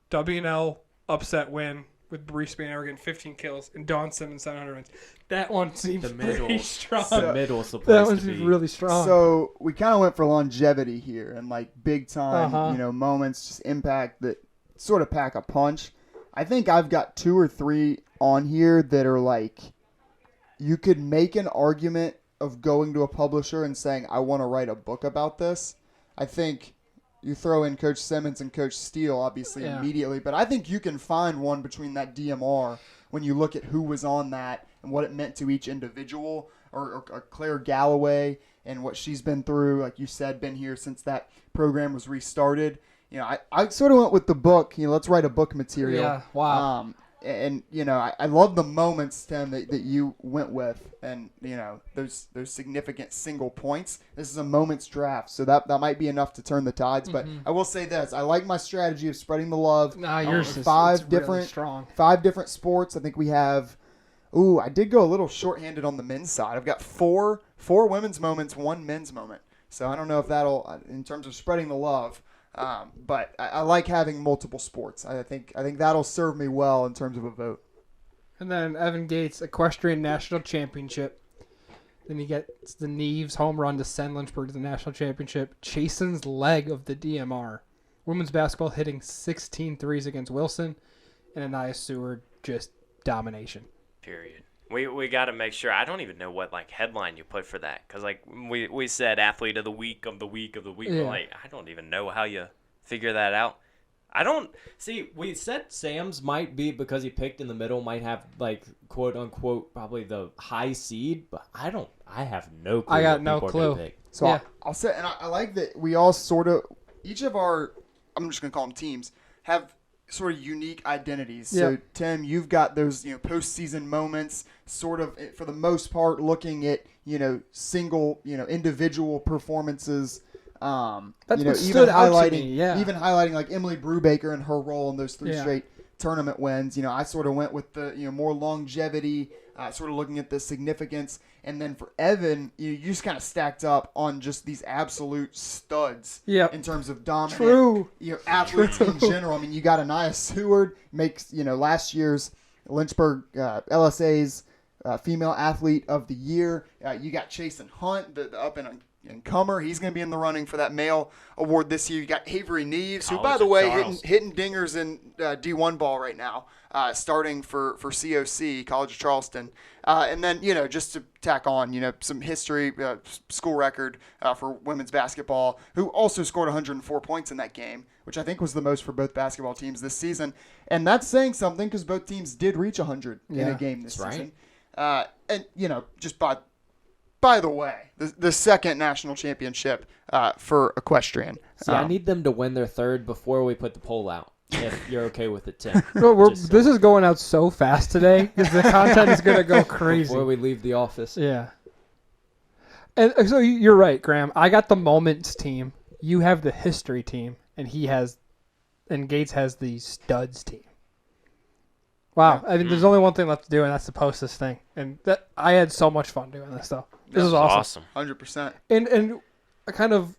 W&L upset win with Bree Spanner getting 15 kills and Dawn Simmons 700 wins. That one seems pretty strong. The middle's the place That one to seems be. really strong. So we kind of went for longevity here and like big time, moments, just impact that sort of pack a punch. I think I've got 2 or 3 on here that are like, you could make an argument of going to a publisher and saying, I want to write a book about this. I think you throw in Coach Simmons and Coach Steele, obviously, immediately. But I think you can find one between that DMR when you look at who was on that and what it meant to each individual, or Claire Galloway and what she's been through, like you said, been here since that program was restarted. You know, I sort of went with the book. You know, let's write a book material. Yeah, wow. And you know, I love the moments, Tim, that you went with, and you know, those significant single points. This is a moments draft, so that might be enough to turn the tides. But I will say this: I like my strategy of spreading the love. Yours is different, really strong. 5 different sports. I think we have. Ooh, I did go a little shorthanded on the men's side. I've got four women's moments, 1 men's moment. So I don't know if that'll, in terms of spreading the love. But I like having multiple sports. I think that'll serve me well in terms of a vote. And then Evan Gates, Equestrian National Championship. Then he gets the Neves home run to send Lynchburg to the National Championship. Chasen's leg of the DMR. Women's basketball hitting 16 threes against Wilson. And Anaya Seward, just domination. Period. We got to make sure. I don't even know what like headline you put for that, because like we said athlete of the week of the week of the week. Yeah. Like, I don't even know how you figure that out. I don't see. We said Sam's might be, because he picked in the middle, might have like quote unquote probably the high seed, but I have no clue. I got what no people are clue. gonna pick. So Yeah. I'll say, and I like that we all sort of, each of our, I'm just going to call them teams, have sort of unique identities. So Yep. Tim, you've got those, you know, postseason moments, sort of for the most part looking at, you know, single, you know, individual performances. That's you know, what stood out to me, yeah. even highlighting like Emily Brubaker and her role in those 3 Yeah. straight tournament wins. You know, I sort of went with the, you know, more longevity, sort of looking at the significance. And then for Evan, you just kind of stacked up on just these absolute studs Yep. in terms of dominant, True. you know, athletes in general. I mean, you got Anaya Seward, makes, you know, last year's Lynchburg LSA's female athlete of the year. You got Chasen Hunt, the up and comer. He's going to be in the running for that male award this year. You got Avery Neves, who, by the way, hitting dingers in D1 ball right now, starting for COC, College of Charleston. And then, you know, just to tack on, you know, some history, school record for women's basketball, who also scored 104 points in that game, which I think was the most for both basketball teams this season. And that's saying something, because both teams did reach 100 in a game this season. And, you know, just by the way, the second national championship for equestrian. See, I need them to win their third before we put the poll out. If you're okay with it, Tim. This is going out so fast today because the content is going to go crazy. Before we leave the office. Yeah. And so you're right, Graham. I got the moments team. You have the history team, and Gates has the studs team. Wow. I mean, there's only one thing left to do, and that's to post this thing. And I had so much fun doing this, though. This is awesome. 100%. And I kind of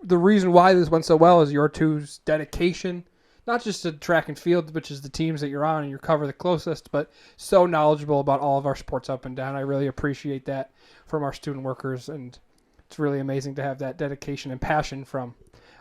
the reason why this went so well is your two's dedication, not just to track and field, which is the teams that you're on and you cover the closest, but so knowledgeable about all of our sports up and down. I really appreciate that from our student workers, and it's really amazing to have that dedication and passion from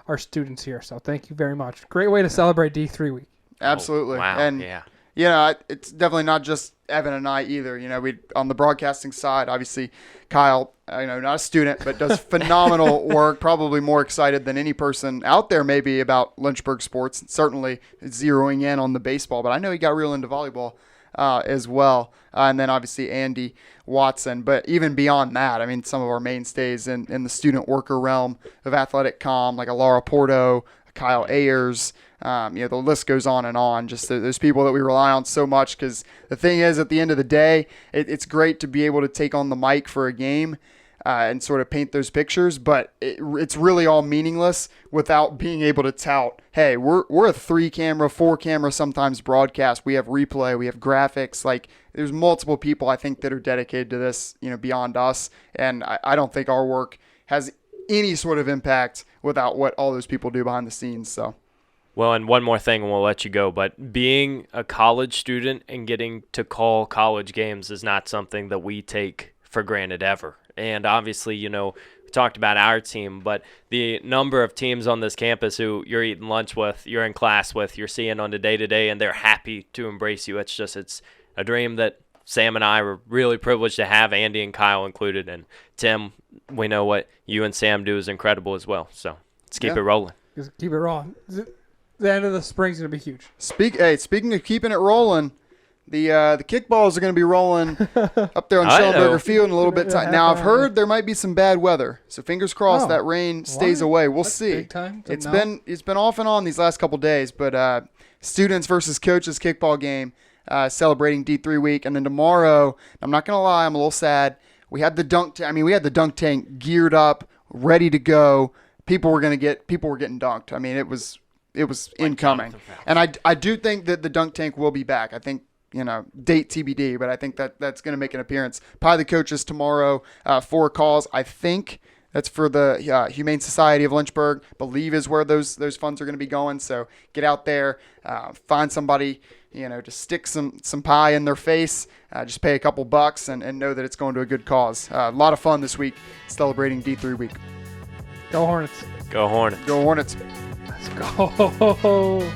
our students here. So thank you very much. Great way to celebrate D3 week. Absolutely. Oh, wow. And yeah. you know, it's definitely not just Evan and I either. You know, we on the broadcasting side, obviously Kyle, not a student, but does phenomenal work. Probably more excited than any person out there maybe about Lynchburg sports. Certainly zeroing in on the baseball, but I know he got real into volleyball as well. And then obviously Andy Watson. But even beyond that, I mean, some of our mainstays in the student worker realm of athletic comm, like a Laura Porto, Kyle Ayers. The list goes on and on. Just those people that we rely on so much, because the thing is, at the end of the day, it's great to be able to take on the mic for a game and sort of paint those pictures, but it's really all meaningless without being able to tout, hey, we're a 3-camera, 4-camera sometimes broadcast. We have replay, we have graphics. Like, there's multiple people I think that are dedicated to this, beyond us, and I don't think our work has any sort of impact without what all those people do behind the scenes. So. Well, and one more thing, and we'll let you go, but being a college student and getting to call college games is not something that we take for granted ever. And obviously, we talked about our team, but the number of teams on this campus who you're eating lunch with, you're in class with, you're seeing on the day-to-day, and they're happy to embrace you. It's a dream that Sam and I were really privileged to have, Andy and Kyle included. And Tim, we know what you and Sam do is incredible as well. So let's keep it rolling. Just keep it rolling. The end of the spring's going to be huge. Speaking of keeping it rolling, the kickballs are going to be rolling up there on Schellenberger Field in a little bit. Now, I've heard there might be some bad weather, so fingers crossed that rain stays away. We'll see. Big time It's been off and on these last couple days, but students versus coaches kickball game celebrating D3 week, and then tomorrow, I'm not going to lie, I'm a little sad. We had the dunk tank geared up, ready to go. People were getting dunked. I mean, it was incoming. And I do think that the dunk tank will be back. I think, date TBD, but I think that's going to make an appearance. Probably the coaches tomorrow for calls. I think that's for the Humane Society of Lynchburg, believe is where those funds are going to be going. So get out there, find somebody, to stick some pie in their face, just pay a couple bucks and know that it's going to a good cause. A lot of fun this week celebrating D3 week. Go Hornets. Go Hornets. Go Hornets. Let's go.